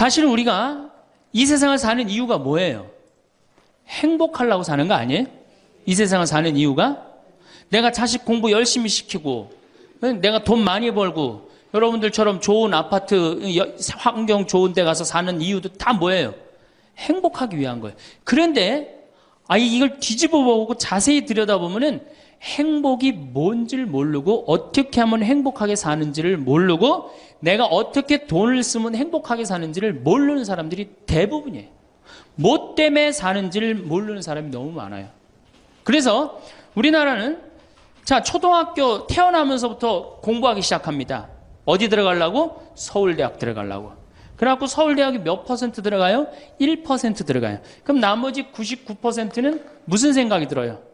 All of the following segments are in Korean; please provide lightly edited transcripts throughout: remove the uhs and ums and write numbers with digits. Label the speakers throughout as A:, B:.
A: 사실은 우리가 이 세상을 사는 이유가 뭐예요? 행복하려고 사는 거 아니에요? 이 세상을 사는 이유가 내가 자식 공부 열심히 시키고 내가 돈 많이 벌고 여러분들처럼 좋은 아파트 환경 좋은 데 가서 사는 이유도 다 뭐예요? 행복하기 위한 거예요. 그런데 이걸 뒤집어 보고 자세히 들여다보면은 행복이 뭔지를 모르고 어떻게 하면 행복하게 사는지를 모르고 내가 어떻게 돈을 쓰면 행복하게 사는지를 모르는 사람들이 대부분이에요. 뭐 때문에 사는지를 모르는 사람이 너무 많아요. 그래서 우리나라는 초등학교 태어나면서부터 공부하기 시작합니다. 어디 들어가려고? 서울대학 들어가려고. 그래갖고 서울대학이 몇 퍼센트 들어가요? 1% 들어가요. 그럼 나머지 99%는 무슨 생각이 들어요?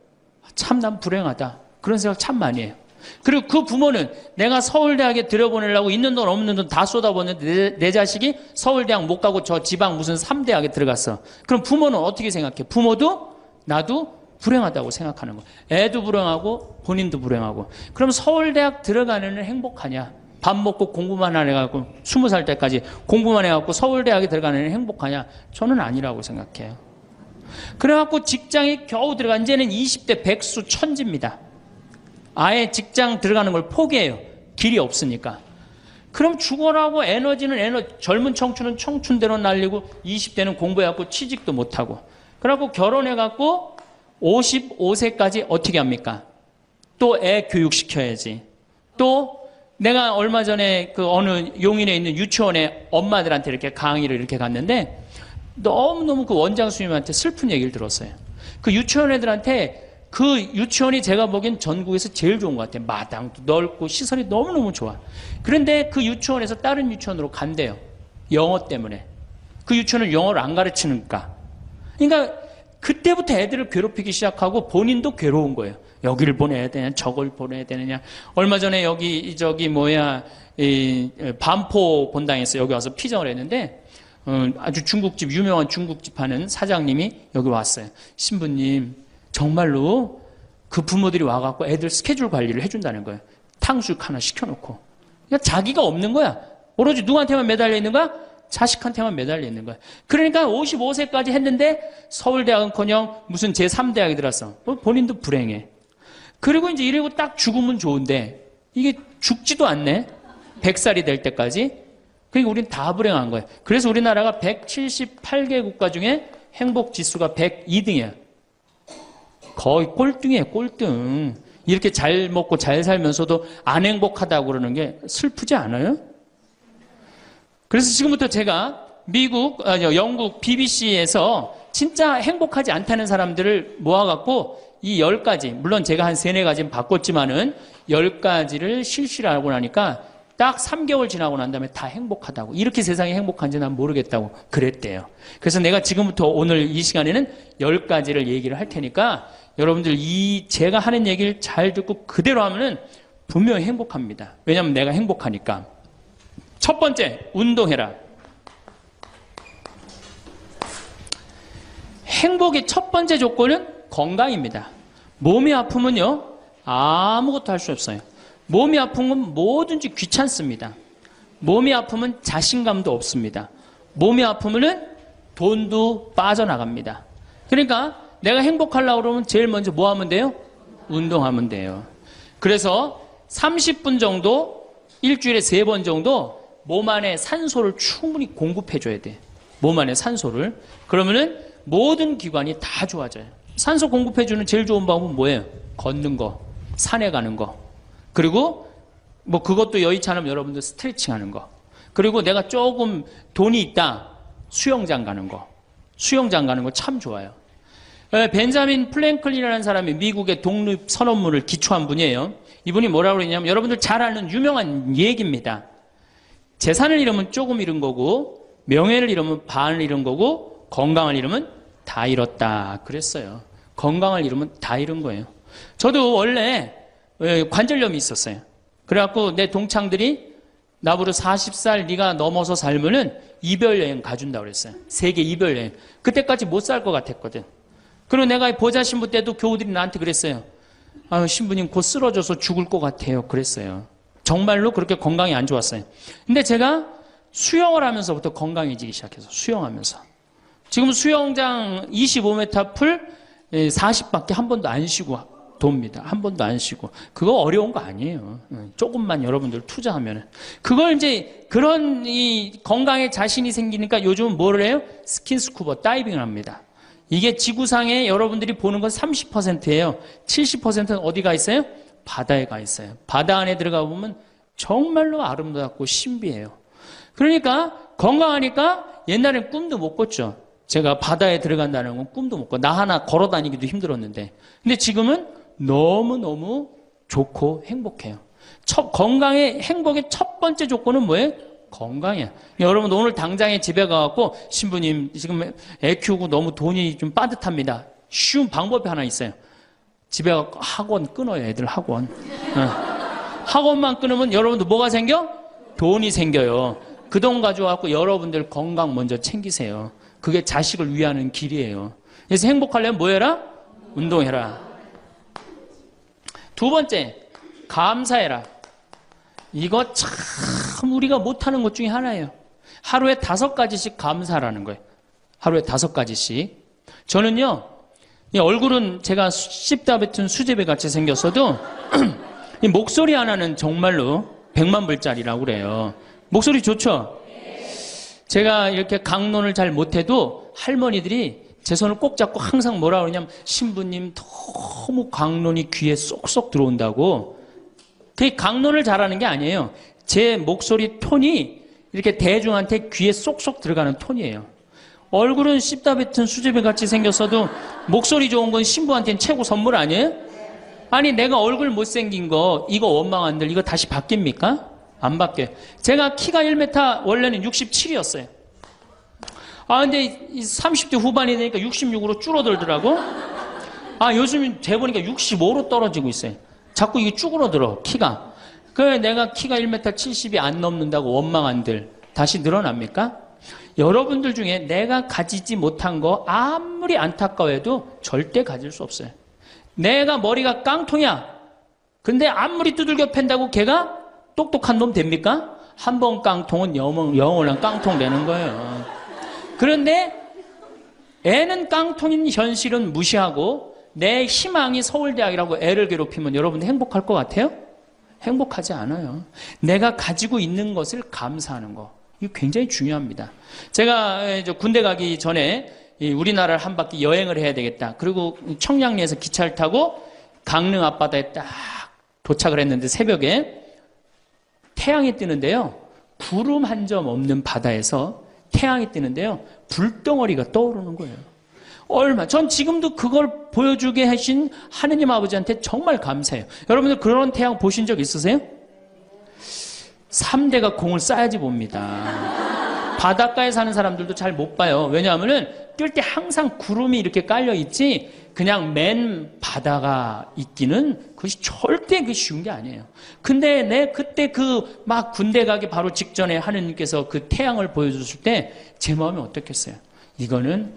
A: 참 난 불행하다. 그런 생각 참 많이 해요. 그리고 그 부모는 내가 서울대학에 들여보내려고 있는 돈 없는 돈 다 쏟아붓는데 내 자식이 서울대학 못 가고 저 지방 무슨 3대학에 들어갔어. 그럼 부모는 어떻게 생각해? 부모도 나도 불행하다고 생각하는 거예요. 애도 불행하고 본인도 불행하고. 그럼 서울대학 들어가는 애는 행복하냐? 밥 먹고 공부만 안 해갖고 20살 때까지 공부만 해갖고 서울대학에 들어가는 애는 행복하냐? 저는 아니라고 생각해요. 그래갖고 직장에 겨우 들어간 이제는 20대 백수 천지입니다. 아예 직장 들어가는 걸 포기해요. 길이 없으니까. 그럼 죽어라고 에너지는 젊은 청춘은 청춘대로 날리고 20대는 공부해갖고 취직도 못하고 그래갖고 결혼해갖고 55세까지 어떻게 합니까? 또 애 교육시켜야지. 또 내가 얼마 전에 그 어느 용인에 있는 유치원에 엄마들한테 이렇게 강의를 이렇게 갔는데 너무너무 그 원장 선생님한테 슬픈 얘기를 들었어요. 그 유치원 애들한테 그 유치원이 제가 보기엔 전국에서 제일 좋은 것 같아요. 마당도 넓고 시설이 너무너무 좋아. 그런데 그 유치원에서 다른 유치원으로 간대요. 영어 때문에. 그 유치원은 영어를 안 가르치니까. 그러니까 그때부터 애들을 괴롭히기 시작하고 본인도 괴로운 거예요. 여기를 보내야 되냐, 저걸 보내야 되느냐. 얼마 전에 반포 본당에서 여기 와서 피정을 했는데 아주 중국집, 유명한 중국집 하는 사장님이 여기 왔어요. 신부님, 정말로 그 부모들이 와갖고 애들 스케줄 관리를 해준다는 거예요. 탕수육 하나 시켜놓고. 그러니까 자기가 없는 거야. 오로지 누구한테만 매달려 있는 거야? 자식한테만 매달려 있는 거야. 그러니까 55세까지 했는데 서울대학은커녕 무슨 제3대학에 들었어. 본인도 불행해. 그리고 이제 이러고 딱 죽으면 좋은데 이게 죽지도 않네. 100살이 될 때까지. 그러니까 우린 다 불행한 거예요. 그래서 우리나라가 178개 국가 중에 행복 지수가 102등이에요. 거의 꼴등이에요, 꼴등. 이렇게 잘 먹고 잘 살면서도 안 행복하다고 그러는 게 슬프지 않아요? 그래서 지금부터 제가 영국 BBC에서 진짜 행복하지 않다는 사람들을 모아갖고 이 10가지, 물론 제가 한 3, 4가지는 바꿨지만은 10가지를 실시를 하고 나니까 딱 3개월 지나고 난 다음에 다 행복하다고. 이렇게 세상이 행복한지 난 모르겠다고 그랬대요. 그래서 내가 지금부터 오늘 이 시간에는 10가지를 얘기를 할 테니까 여러분들 제가 하는 얘기를 잘 듣고 그대로 하면은 분명히 행복합니다. 왜냐하면 내가 행복하니까. 첫 번째, 운동해라. 행복의 첫 번째 조건은 건강입니다. 몸이 아프면요, 아무것도 할 수 없어요. 몸이 아픈 건 뭐든지 귀찮습니다. 몸이 아프면 자신감도 없습니다. 몸이 아프면은 돈도 빠져나갑니다. 그러니까 내가 행복하려고 그러면 제일 먼저 뭐 하면 돼요? 운동하면 돼요. 그래서 30분 정도, 일주일에 3번 정도 몸 안에 산소를 충분히 공급해줘야 돼. 몸 안에 산소를. 그러면은 모든 기관이 다 좋아져요. 산소 공급해주는 제일 좋은 방법은 뭐예요? 걷는 거, 산에 가는 거. 그리고 그것도 여의치 않으면 여러분들 스트레칭 하는 거. 그리고 내가 조금 돈이 있다. 수영장 가는 거. 수영장 가는 거 참 좋아요. 벤자민 플랭클린이라는 사람이 미국의 독립선언문을 기초한 분이에요. 이분이 뭐라고 그러냐면 여러분들 잘 아는 유명한 얘기입니다. 재산을 잃으면 조금 잃은 거고 명예를 잃으면 반을 잃은 거고 건강을 잃으면 다 잃었다 그랬어요. 건강을 잃으면 다 잃은 거예요. 저도 원래 관절염이 있었어요. 그래갖고 내 동창들이 나보고 40살 네가 넘어서 살면은 이별여행 가준다고 그랬어요. 세계 이별여행. 그때까지 못 살 것 같았거든. 그리고 내가 보자 신부 때도 교우들이 나한테 그랬어요. 신부님 곧 쓰러져서 죽을 것 같아요. 그랬어요. 정말로 그렇게 건강이 안 좋았어요. 근데 제가 수영을 하면서부터 건강해지기 시작해서 수영하면서. 지금 수영장 25m 풀 40밖에 한 번도 안 쉬고 돕니다. 한 번도 안 쉬고. 그거 어려운 거 아니에요. 조금만 여러분들 투자하면. 그걸 이제 그런 이 건강에 자신이 생기니까 요즘은 뭐를 해요? 스킨스쿠버 다이빙을 합니다. 이게 지구상에 여러분들이 보는 건 30%예요. 70%는 어디가 있어요? 바다에 가 있어요. 바다 안에 들어가 보면 정말로 아름답고 신비해요. 그러니까 건강하니까 옛날엔 꿈도 못 꿨죠. 제가 바다에 들어간다는 건 꿈도 못 꿔. 나 하나 걸어 다니기도 힘들었는데. 근데 지금은 너무너무 좋고 행복해요. 건강의 행복의 첫 번째 조건은 뭐예요? 건강이에요. 여러분 오늘 당장에 집에 가갖고 신부님 지금 애 키우고 너무 돈이 좀 빠듯합니다. 쉬운 방법이 하나 있어요. 집에 가서 학원 끊어요. 애들 학원. 학원만 끊으면 여러분들 뭐가 생겨? 돈이 생겨요. 그 돈 가져와서 여러분들 건강 먼저 챙기세요. 그게 자식을 위하는 길이에요. 그래서 행복하려면 뭐 해라? 운동해라. 두 번째, 감사해라. 이거 참 우리가 못하는 것 중에 하나예요. 하루에 5가지씩 감사하라는 거예요. 하루에 5가지씩. 저는요, 이 얼굴은 제가 씹다 뱉은 수제비 같이 생겼어도 이 목소리 하나는 정말로 100만 불짜리라고 그래요. 목소리 좋죠? 제가 이렇게 강론을 잘 못해도 할머니들이 제 손을 꼭 잡고 항상 뭐라 그러냐면 신부님 너무 강론이 귀에 쏙쏙 들어온다고. 그게 강론을 잘하는 게 아니에요. 제 목소리 톤이 이렇게 대중한테 귀에 쏙쏙 들어가는 톤이에요. 얼굴은 씹다 뱉은 수제비 같이 생겼어도 목소리 좋은 건 신부한테는 최고 선물 아니에요? 아니 내가 얼굴 못생긴 거 이거 원망한들 이거 다시 바뀝니까? 안 바뀌어요. 제가 키가 1m 원래는 67이었어요. 근데 30대 후반이 되니까 66으로 줄어들더라고. 요즘 재보니까 65로 떨어지고 있어요. 자꾸 이게 쭈그러들어 키가. 그래 내가 키가 1m 70이 안 넘는다고 원망한들 다시 늘어납니까? 여러분들 중에 내가 가지지 못한 거 아무리 안타까워해도 절대 가질 수 없어요. 내가 머리가 깡통이야. 근데 아무리 두들겨 팬다고 걔가 똑똑한 놈 됩니까? 한 번 깡통은 영원한 깡통 되는 거예요. 그런데 애는 깡통인 현실은 무시하고 내 희망이 서울대학이라고 애를 괴롭히면 여러분들 행복할 것 같아요? 행복하지 않아요. 내가 가지고 있는 것을 감사하는 거. 이거 굉장히 중요합니다. 제가 군대 가기 전에 우리나라를 한 바퀴 여행을 해야 되겠다. 그리고 청량리에서 기차를 타고 강릉 앞바다에 딱 도착을 했는데 새벽에 태양이 뜨는데요. 구름 한 점 없는 바다에서 태양이 뜨는데요. 불덩어리가 떠오르는 거예요. 전 지금도 그걸 보여주게 하신 하느님 아버지한테 정말 감사해요. 여러분들 그런 태양 보신 적 있으세요? 3대가 공을 쌓아야지 봅니다. 바닷가에 사는 사람들도 잘 못 봐요. 왜냐하면은 뜰 때 항상 구름이 이렇게 깔려 있지 그냥 맨 바다가 있기는 그것이 절대 쉬운 게 아니에요. 근데 그때 막 군대 가기 바로 직전에 하느님께서 그 태양을 보여줬을 때 제 마음이 어떻겠어요? 이거는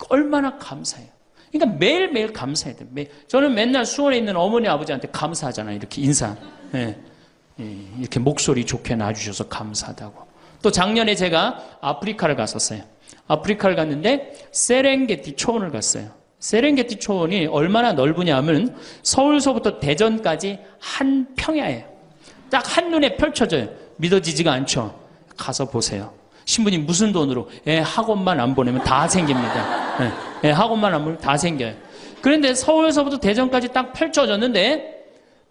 A: 얼마나 감사해요. 그러니까 매일매일 감사해야 돼요. 저는 맨날 수원에 있는 어머니 아버지한테 감사하잖아요. 이렇게 인사. 이렇게 목소리 좋게 놔주셔서 감사하다고. 또 작년에 제가 아프리카를 갔었어요. 아프리카를 갔는데 세렝게티 초원을 갔어요. 세렝게티 초원이 얼마나 넓으냐면 서울서부터 대전까지 한 평야예요. 딱 한눈에 펼쳐져요. 믿어지지가 않죠. 가서 보세요. 신부님 무슨 돈으로? 학원만 안 보내면 다 생깁니다. 학원만 안 보내면 다 생겨요. 그런데 서울서부터 대전까지 딱 펼쳐졌는데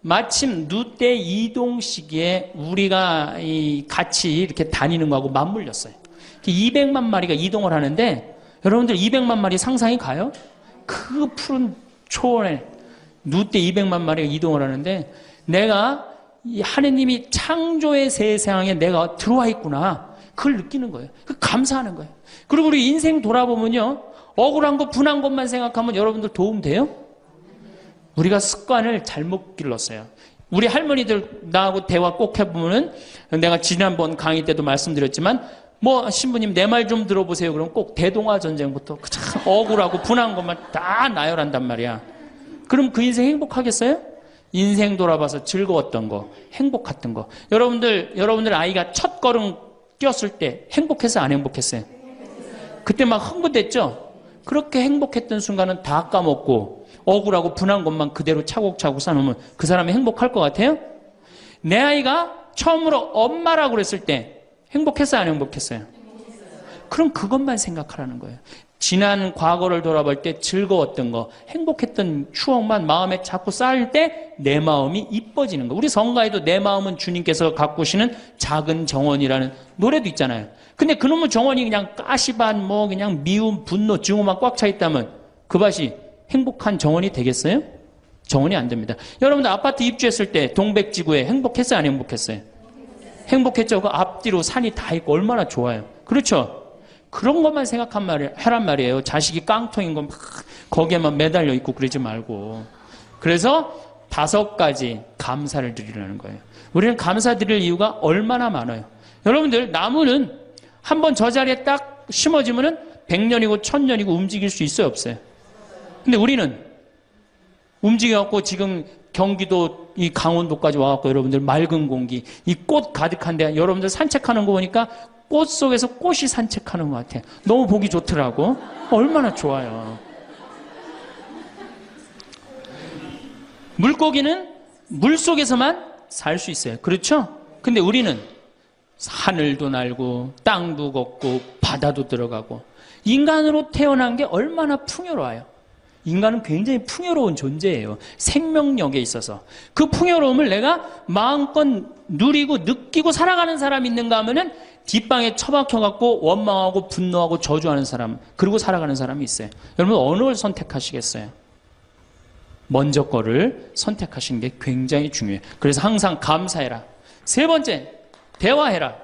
A: 마침 누때 이동 시기에 우리가 같이 이렇게 다니는 거하고 맞물렸어요. 200만 마리가 이동을 하는데 여러분들 200만 마리 상상이 가요? 그 푸른 초원에 누때 200만 마리가 이동을 하는데 내가 이 하느님이 창조의 세상에 내가 들어와 있구나. 그걸 느끼는 거예요. 감사하는 거예요. 그리고 우리 인생 돌아보면요. 억울한 거, 분한 것만 생각하면 여러분들 도움 돼요? 우리가 습관을 잘못 길렀어요. 우리 할머니들 나하고 대화 꼭 해보면은 내가 지난번 강의 때도 말씀드렸지만 신부님 내 말 좀 들어보세요. 그럼 꼭 대동아 전쟁부터 참 억울하고 분한 것만 다 나열한단 말이야. 그럼 그 인생 행복하겠어요? 인생 돌아봐서 즐거웠던 거, 행복했던 거. 여러분들 아이가 첫 걸음 뛰었을 때 행복했어요, 안 행복했어요? 그때 막 흥분됐죠? 그렇게 행복했던 순간은 다 까먹고 억울하고 분한 것만 그대로 차곡차곡 쌓아놓으면 그 사람이 행복할 것 같아요? 내 아이가 처음으로 엄마라고 그랬을 때 행복했어요, 안 행복했어요? 그럼 그것만 생각하라는 거예요. 지난 과거를 돌아볼 때 즐거웠던 거, 행복했던 추억만 마음에 자꾸 쌓일 때 내 마음이 이뻐지는 거. 우리 성가에도 내 마음은 주님께서 가꾸시는 작은 정원이라는 노래도 있잖아요. 근데 그놈의 정원이 그냥 가시밭, 뭐 그냥 미움, 분노, 증오만 꽉 차 있다면 그 밭이 행복한 정원이 되겠어요? 정원이 안 됩니다. 여러분들 아파트 입주했을 때 동백지구에 행복했어요, 안 행복했어요? 행복했죠. 그 앞뒤로 산이 다 있고 얼마나 좋아요. 그렇죠? 그런 것만 하란 말이에요. 자식이 깡통인 거 막 거기에만 매달려 있고 그러지 말고. 그래서 5가지 감사를 드리라는 거예요. 우리는 감사드릴 이유가 얼마나 많아요. 여러분들 나무는 한번 저 자리에 딱 심어지면은 100년이고 1000년이고 움직일 수 있어요, 없어요? 근데 우리는 움직여갖고 지금 경기도 이 강원도까지 와갖고 여러분들 맑은 공기, 이 꽃 가득한데 여러분들 산책하는 거 보니까 꽃 속에서 꽃이 산책하는 것 같아요. 너무 보기 좋더라고. 얼마나 좋아요. 물고기는 물 속에서만 살 수 있어요. 그렇죠? 근데 우리는 하늘도 날고 땅도 걷고 바다도 들어가고 인간으로 태어난 게 얼마나 풍요로워요. 인간은 굉장히 풍요로운 존재예요. 생명력에 있어서. 그 풍요로움을 내가 마음껏 누리고 느끼고 살아가는 사람이 있는가 하면은 뒷방에 처박혀갖고 원망하고 분노하고 저주하는 사람, 그리고 살아가는 사람이 있어요. 여러분 어느 걸 선택하시겠어요? 먼저 거를 선택하시는 게 굉장히 중요해요. 그래서 항상 감사해라. 3번째, 대화해라.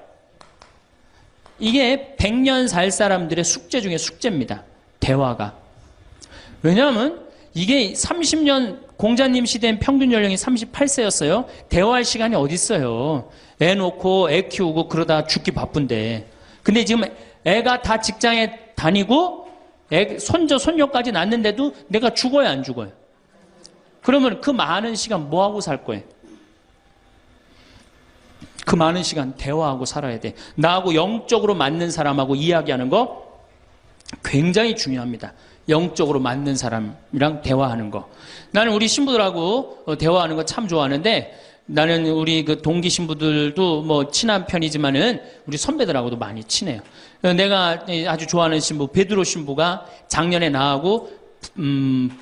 A: 이게 100년 살 사람들의 숙제 중에 숙제입니다. 대화가. 왜냐하면 이게 30년 공자님 시대엔 평균 연령이 38세였어요. 대화할 시간이 어디 있어요. 애 놓고 애 키우고 그러다 죽기 바쁜데. 근데 지금 애가 다 직장에 다니고 손자 손녀까지 낳는데도 내가 죽어야 안 죽어요? 그러면 그 많은 시간 뭐하고 살 거예요? 그 많은 시간 대화하고 살아야 돼. 나하고 영적으로 맞는 사람하고 이야기하는 거 굉장히 중요합니다. 영적으로 맞는 사람이랑 대화하는 거. 나는 우리 신부들하고 대화하는 거 참 좋아하는데, 나는 우리 그 동기 신부들도 뭐 친한 편이지만은 우리 선배들하고도 많이 친해요. 내가 아주 좋아하는 신부 베드로 신부가 작년에 나하고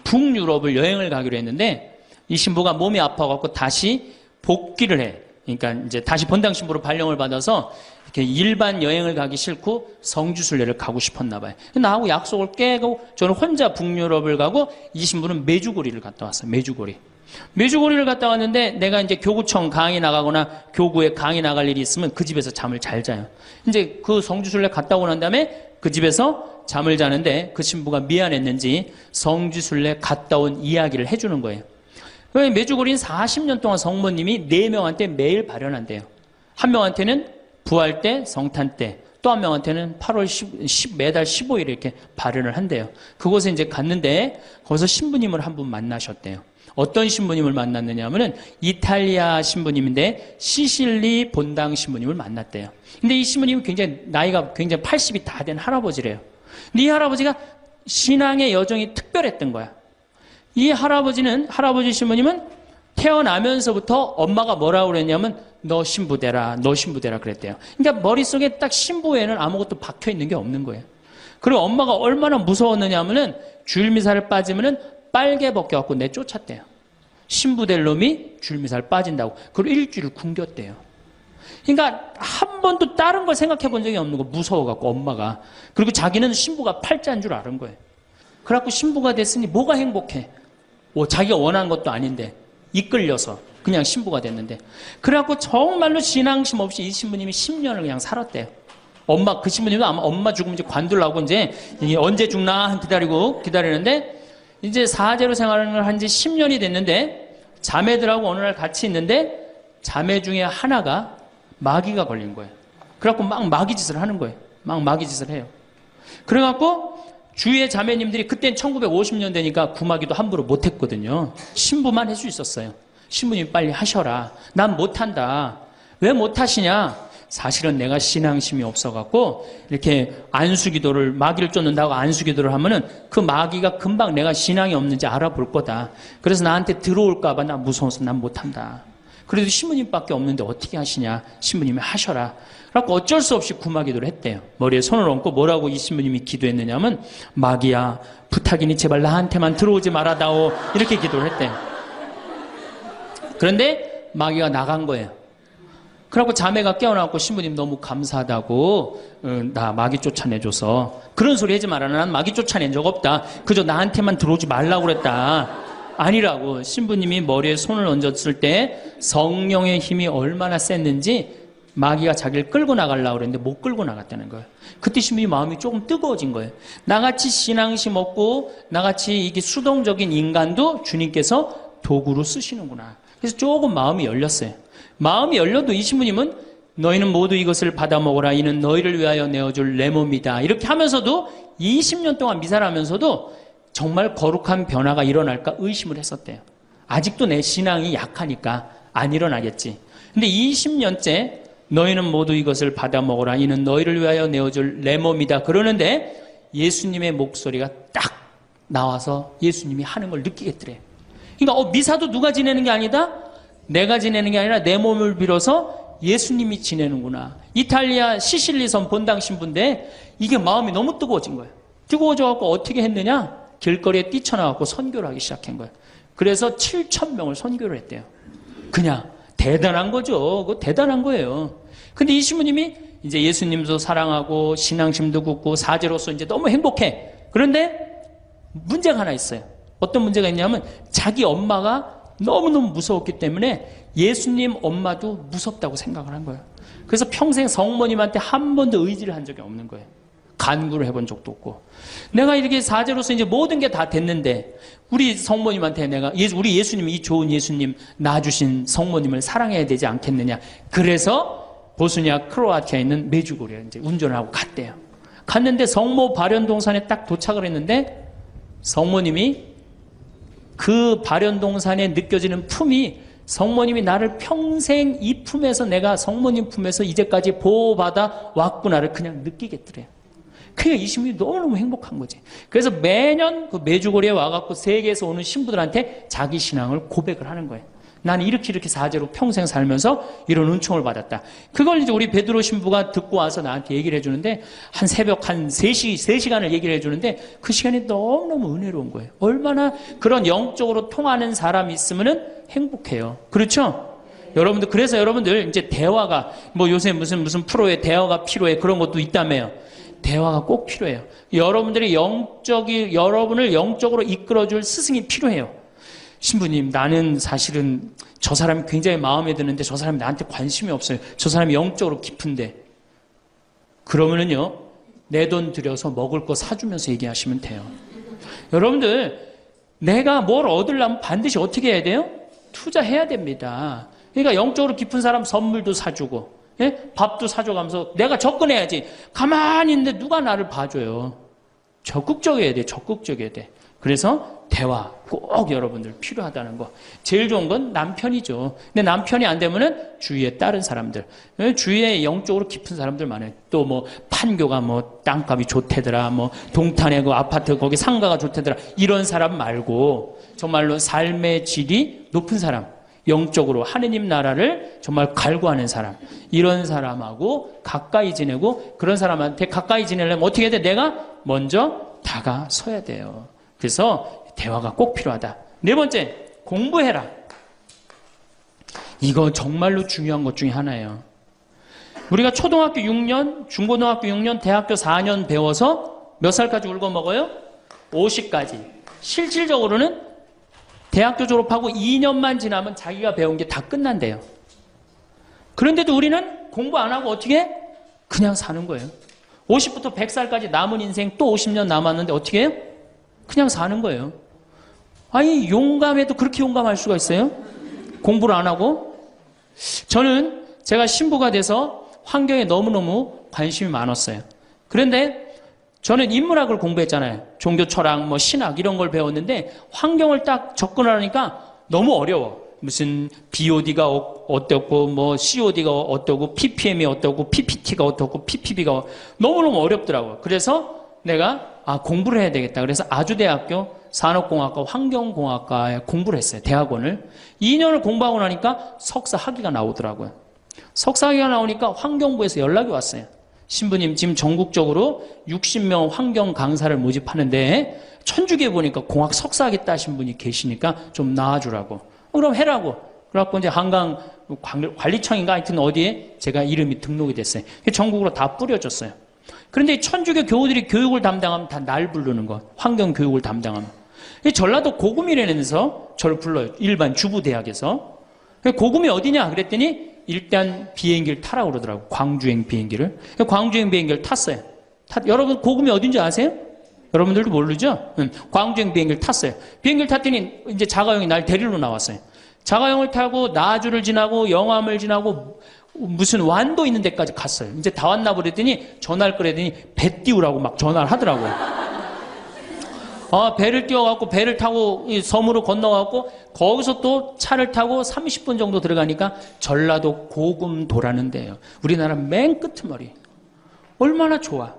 A: 북유럽을 여행을 가기로 했는데, 이 신부가 몸이 아파갖고 다시 복귀를 해. 그러니까 이제 다시 본당 신부로 발령을 받아서 이렇게 일반 여행을 가기 싫고 성주순례를 가고 싶었나 봐요. 나하고 약속을 깨고 저는 혼자 북유럽을 가고 이 신부는 메주고리를 갔다 왔어요. 메주고리를 갔다 왔는데 내가 이제 교구청 강의 나가거나 교구에 강의 나갈 일이 있으면 그 집에서 잠을 잘 자요. 이제 그 성주순례 갔다 오고 난 다음에 그 집에서 잠을 자는데 그 신부가 미안했는지 성주순례 갔다 온 이야기를 해주는 거예요. 메주고리는 40년 동안 성모님이 4명한테 매일 발현한대요. 한 명한테는 부활 때, 성탄 때, 또 한 명한테는 8월 10, 매달 15일에 이렇게 발현을 한대요. 그곳에 이제 갔는데 거기서 신부님을 한 분 만나셨대요. 어떤 신부님을 만났느냐 하면은 이탈리아 신부님인데 시실리 본당 신부님을 만났대요. 근데 이 신부님은 굉장히 나이가 굉장히 80이 다 된 할아버지래요. 근데 이 할아버지가 신앙의 여정이 특별했던 거야. 이 할아버지 신부님은 태어나면서부터 엄마가 뭐라고 그랬냐면 너 신부 되라 그랬대요. 그러니까 머릿속에 딱 신부에는 아무것도 박혀 있는 게 없는 거예요. 그리고 엄마가 얼마나 무서웠느냐 하면은 주일미사를 빠지면은 빨개 벗겨갖고 내쫓았대요. 신부 될 놈이 주일미사를 빠진다고. 그리고 일주일을 굶겼대요. 그러니까 한 번도 다른 걸 생각해 본 적이 없는 거, 무서워갖고 엄마가. 그리고 자기는 신부가 팔자인 줄 아는 거예요. 그래갖고 신부가 됐으니 뭐가 행복해? 자기가 원한 것도 아닌데 이끌려서 그냥 신부가 됐는데, 그래갖고 정말로 신앙심 없이 이 신부님이 10년을 그냥 살았대요. 그 신부님도 아마 엄마 죽으면 이제 관두려고 이제 언제 죽나 기다리는데, 이제 사제로 생활을 한 지 10년이 됐는데 자매들하고 어느 날 같이 있는데 자매 중에 하나가 마귀가 걸린 거예요. 그래갖고 막 마귀짓을 하는 거예요. 막 마귀짓을 해요. 그래갖고 주위의 자매님들이, 그땐 1950년대니까 구마기도 함부로 못했거든요. 신부만 할 수 있었어요. 신부님 빨리 하셔라. 난 못한다. 왜 못하시냐? 사실은 내가 신앙심이 없어갖고 이렇게 안수기도를 마귀를 쫓는다고 안수기도를 하면은 그 마귀가 금방 내가 신앙이 없는지 알아볼 거다. 그래서 나한테 들어올까봐 나 무서워서 난 못한다. 그래도 신부님밖에 없는데 어떻게 하시냐. 신부님이 하셔라. 그래갖고 어쩔 수 없이 구마기도를 했대요. 머리에 손을 얹고 뭐라고 이 신부님이 기도했느냐면 마귀야 부탁이니 제발 나한테만 들어오지 말아다오. 이렇게 기도를 했대요. 그런데 마귀가 나간 거예요. 그래갖고 자매가 깨어나고 신부님 너무 감사하다고 나 마귀 쫓아내줘서 그런 소리 하지 마라. 난 마귀 쫓아낸 적 없다. 그저 나한테만 들어오지 말라고 그랬다. 아니라고. 신부님이 머리에 손을 얹었을 때 성령의 힘이 얼마나 셌는지 마귀가 자기를 끌고 나가려고 그랬는데 못 끌고 나갔다는 거예요. 그때 신부님 마음이 조금 뜨거워진 거예요. 나같이 신앙심 없고 나같이 이게 수동적인 인간도 주님께서 도구로 쓰시는구나. 그래서 조금 마음이 열렸어요. 마음이 열려도 이 신부님은 너희는 모두 이것을 받아 먹어라. 이는 너희를 위하여 내어줄 내 몸이다. 이렇게 하면서도 20년 동안 미사를 하면서도 정말 거룩한 변화가 일어날까 의심을 했었대요. 아직도 내 신앙이 약하니까 안 일어나겠지. 근데 20년째 너희는 모두 이것을 받아 먹어라. 이는 너희를 위하여 내어줄 내 몸이다. 그러는데 예수님의 목소리가 딱 나와서 예수님이 하는 걸 느끼겠더래. 그러니까 미사도 누가 지내는 게 아니다? 내가 지내는 게 아니라 내 몸을 빌어서 예수님이 지내는구나. 이탈리아 시실리섬 본당 신부인데 이게 마음이 너무 뜨거워진 거예요. 뜨거워져갖고 어떻게 했느냐? 길거리에 뛰쳐나갖고 선교를 하기 시작한 거예요. 그래서 7,000명을 선교를 했대요. 그냥 대단한 거죠. 그거 대단한 거예요. 근데 이 신부님이 이제 예수님도 사랑하고 신앙심도 굳고 사제로서 이제 너무 행복해. 그런데 문제가 하나 있어요. 어떤 문제가 있냐면 자기 엄마가 너무너무 무서웠기 때문에 예수님 엄마도 무섭다고 생각을 한 거예요. 그래서 평생 성모님한테 한 번도 의지를 한 적이 없는 거예요. 간구를 해본 적도 없고. 내가 이렇게 사제로서 이제 모든 게 다 됐는데 우리 성모님한테 내가 우리 예수님, 이 좋은 예수님 낳아주신 성모님을 사랑해야 되지 않겠느냐. 그래서 보스니아 크로아티아에 있는 메주고리에 이제 운전을 하고 갔대요. 갔는데 성모 발연동산에 딱 도착을 했는데 성모님이 그 발연동산에 느껴지는 품이 성모님이 나를 평생 이 품에서 내가 성모님 품에서 이제까지 보호받아 왔구나를 그냥 느끼겠더래요. 그러니까 이 신부님이 너무너무 행복한 거지. 그래서 매년 그 메주고리에 와갖고 세계에서 오는 신부들한테 자기 신앙을 고백을 하는 거예요. 나는 이렇게 사제로 평생 살면서 이런 은총을 받았다. 그걸 이제 우리 베드로 신부가 듣고 와서 나한테 얘기를 해주는데 한 새벽 한 3시간을 얘기를 해주는데 그 시간이 너무너무 은혜로운 거예요. 얼마나 그런 영적으로 통하는 사람이 있으면은 행복해요. 그렇죠? 여러분들, 그래서 여러분들 이제 대화가 뭐 요새 무슨 프로에 대화가 필요해 그런 것도 있다며요. 대화가 꼭 필요해요. 여러분들이 여러분을 영적으로 이끌어줄 스승이 필요해요. 신부님, 나는 사실은 저 사람이 굉장히 마음에 드는데 저 사람이 나한테 관심이 없어요. 저 사람이 영적으로 깊은데. 그러면은요, 내 돈 들여서 먹을 거 사주면서 얘기하시면 돼요. 여러분들, 내가 뭘 얻으려면 반드시 어떻게 해야 돼요? 투자해야 됩니다. 그러니까 영적으로 깊은 사람 선물도 사주고, 예? 밥도 사줘가면서 내가 접근해야지. 가만히 있는데 누가 나를 봐줘요. 적극적이어야 돼. 적극적이어야 돼. 그래서 대화 꼭 여러분들 필요하다는 거. 제일 좋은 건 남편이죠. 근데 남편이 안 되면은 주위에 다른 사람들, 주위에 영적으로 깊은 사람들 많아요. 또 뭐 판교가 뭐 땅값이 좋대더라, 뭐 동탄에 그 아파트 거기 상가가 좋대더라. 이런 사람 말고 정말로 삶의 질이 높은 사람, 영적으로 하느님 나라를 정말 갈구하는 사람, 이런 사람하고 가까이 지내고, 그런 사람한테 가까이 지내려면 어떻게 해야 돼? 내가 먼저 다가서야 돼요. 그래서 대화가 꼭 필요하다. 네 번째, 공부해라. 이거 정말로 중요한 것 중에 하나예요. 우리가 초등학교 6년, 중고등학교 6년, 대학교 4년 배워서 몇 살까지 울고 먹어요? 50까지. 실질적으로는 대학교 졸업하고 2년만 지나면 자기가 배운 게 다 끝난대요. 그런데도 우리는 공부 안 하고 어떻게 해? 그냥 사는 거예요. 50부터 100살까지 남은 인생 또 50년 남았는데 어떻게 해요? 그냥 사는 거예요. 아니, 용감해도 그렇게 용감할 수가 있어요? 공부를 안 하고? 저는 제가 신부가 돼서 환경에 너무너무 관심이 많았어요. 그런데 저는 인문학을 공부했잖아요. 종교 철학, 뭐 신학 이런 걸 배웠는데 환경을 딱 접근하려니까 너무 어려워. 무슨 BOD가 어떻고 뭐 COD가 어떠고 PPM이 어떠고 PPT가 어떻고 PPB가 너무너무 어렵더라고요. 그래서 내가 공부를 해야 되겠다. 그래서 아주대학교 산업공학과 환경공학과에 공부를 했어요. 대학원을. 2년을 공부하고 나니까 석사 학위가 나오더라고요. 석사 학위가 나오니까 환경부에서 연락이 왔어요. 신부님 지금 전국적으로 60명 환경 강사를 모집하는데 천주교에 보니까 공학 석사 학위 따신 분이 계시니까 좀 나와주라고. 그럼 해라고. 그래갖고 이제 한강관리청인가 하여튼 어디에 제가 이름이 등록이 됐어요. 전국으로 다 뿌려졌어요. 그런데 천주교 교우들이 교육을 담당하면 다 날 부르는 거. 환경 교육을 담당하면. 전라도 고금이라면서 저를 불러요. 일반 주부대학에서. 고금이 어디냐 그랬더니 일단 비행기를 타라고 그러더라고. 광주행 비행기를. 광주행 비행기를 탔어요. 여러분 고금이 어딘지 아세요? 여러분들도 모르죠? 광주행 비행기를 탔어요. 비행기를 탔더니 이제 자가용이 날 데리러 나왔어요. 자가용을 타고 나주를 지나고 영암을 지나고 무슨 완도 있는 데까지 갔어요. 이제 다 왔나 보랬더니 전화를 그랬더니 배 띄우라고 막 전화를 하더라고요. 배를 띄워갖고 배를 타고 섬으로 건너갖고 거기서 또 차를 타고 30분 정도 들어가니까 전라도 고금도라는 데예요. 우리나라 맨 끄트머리. 얼마나 좋아.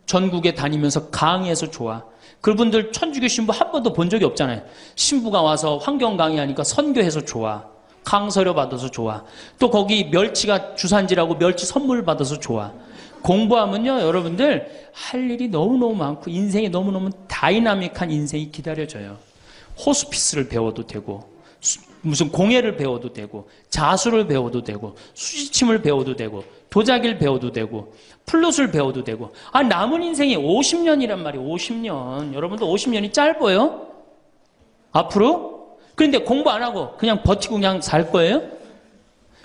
A: 전국에 다니면서 강의해서 좋아. 그분들 천주교 신부 한 번도 본 적이 없잖아요. 신부가 와서 환경 강의하니까 선교해서 좋아. 강서료 받아서 좋아. 또 거기 멸치가 주산지라고 멸치 선물 받아서 좋아. 공부하면요 여러분들 할 일이 너무너무 많고 인생이 너무너무 다이나믹한 인생이 기다려져요. 호스피스를 배워도 되고 무슨 공예를 배워도 되고 자수를 배워도 되고 수지침을 배워도 되고 도자기를 배워도 되고 플룻을 배워도 되고 남은 인생이 50년이란 말이에요. 50년. 여러분도 50년이 짧아요? 앞으로? 그런데 공부 안 하고 그냥 버티고 그냥 살 거예요?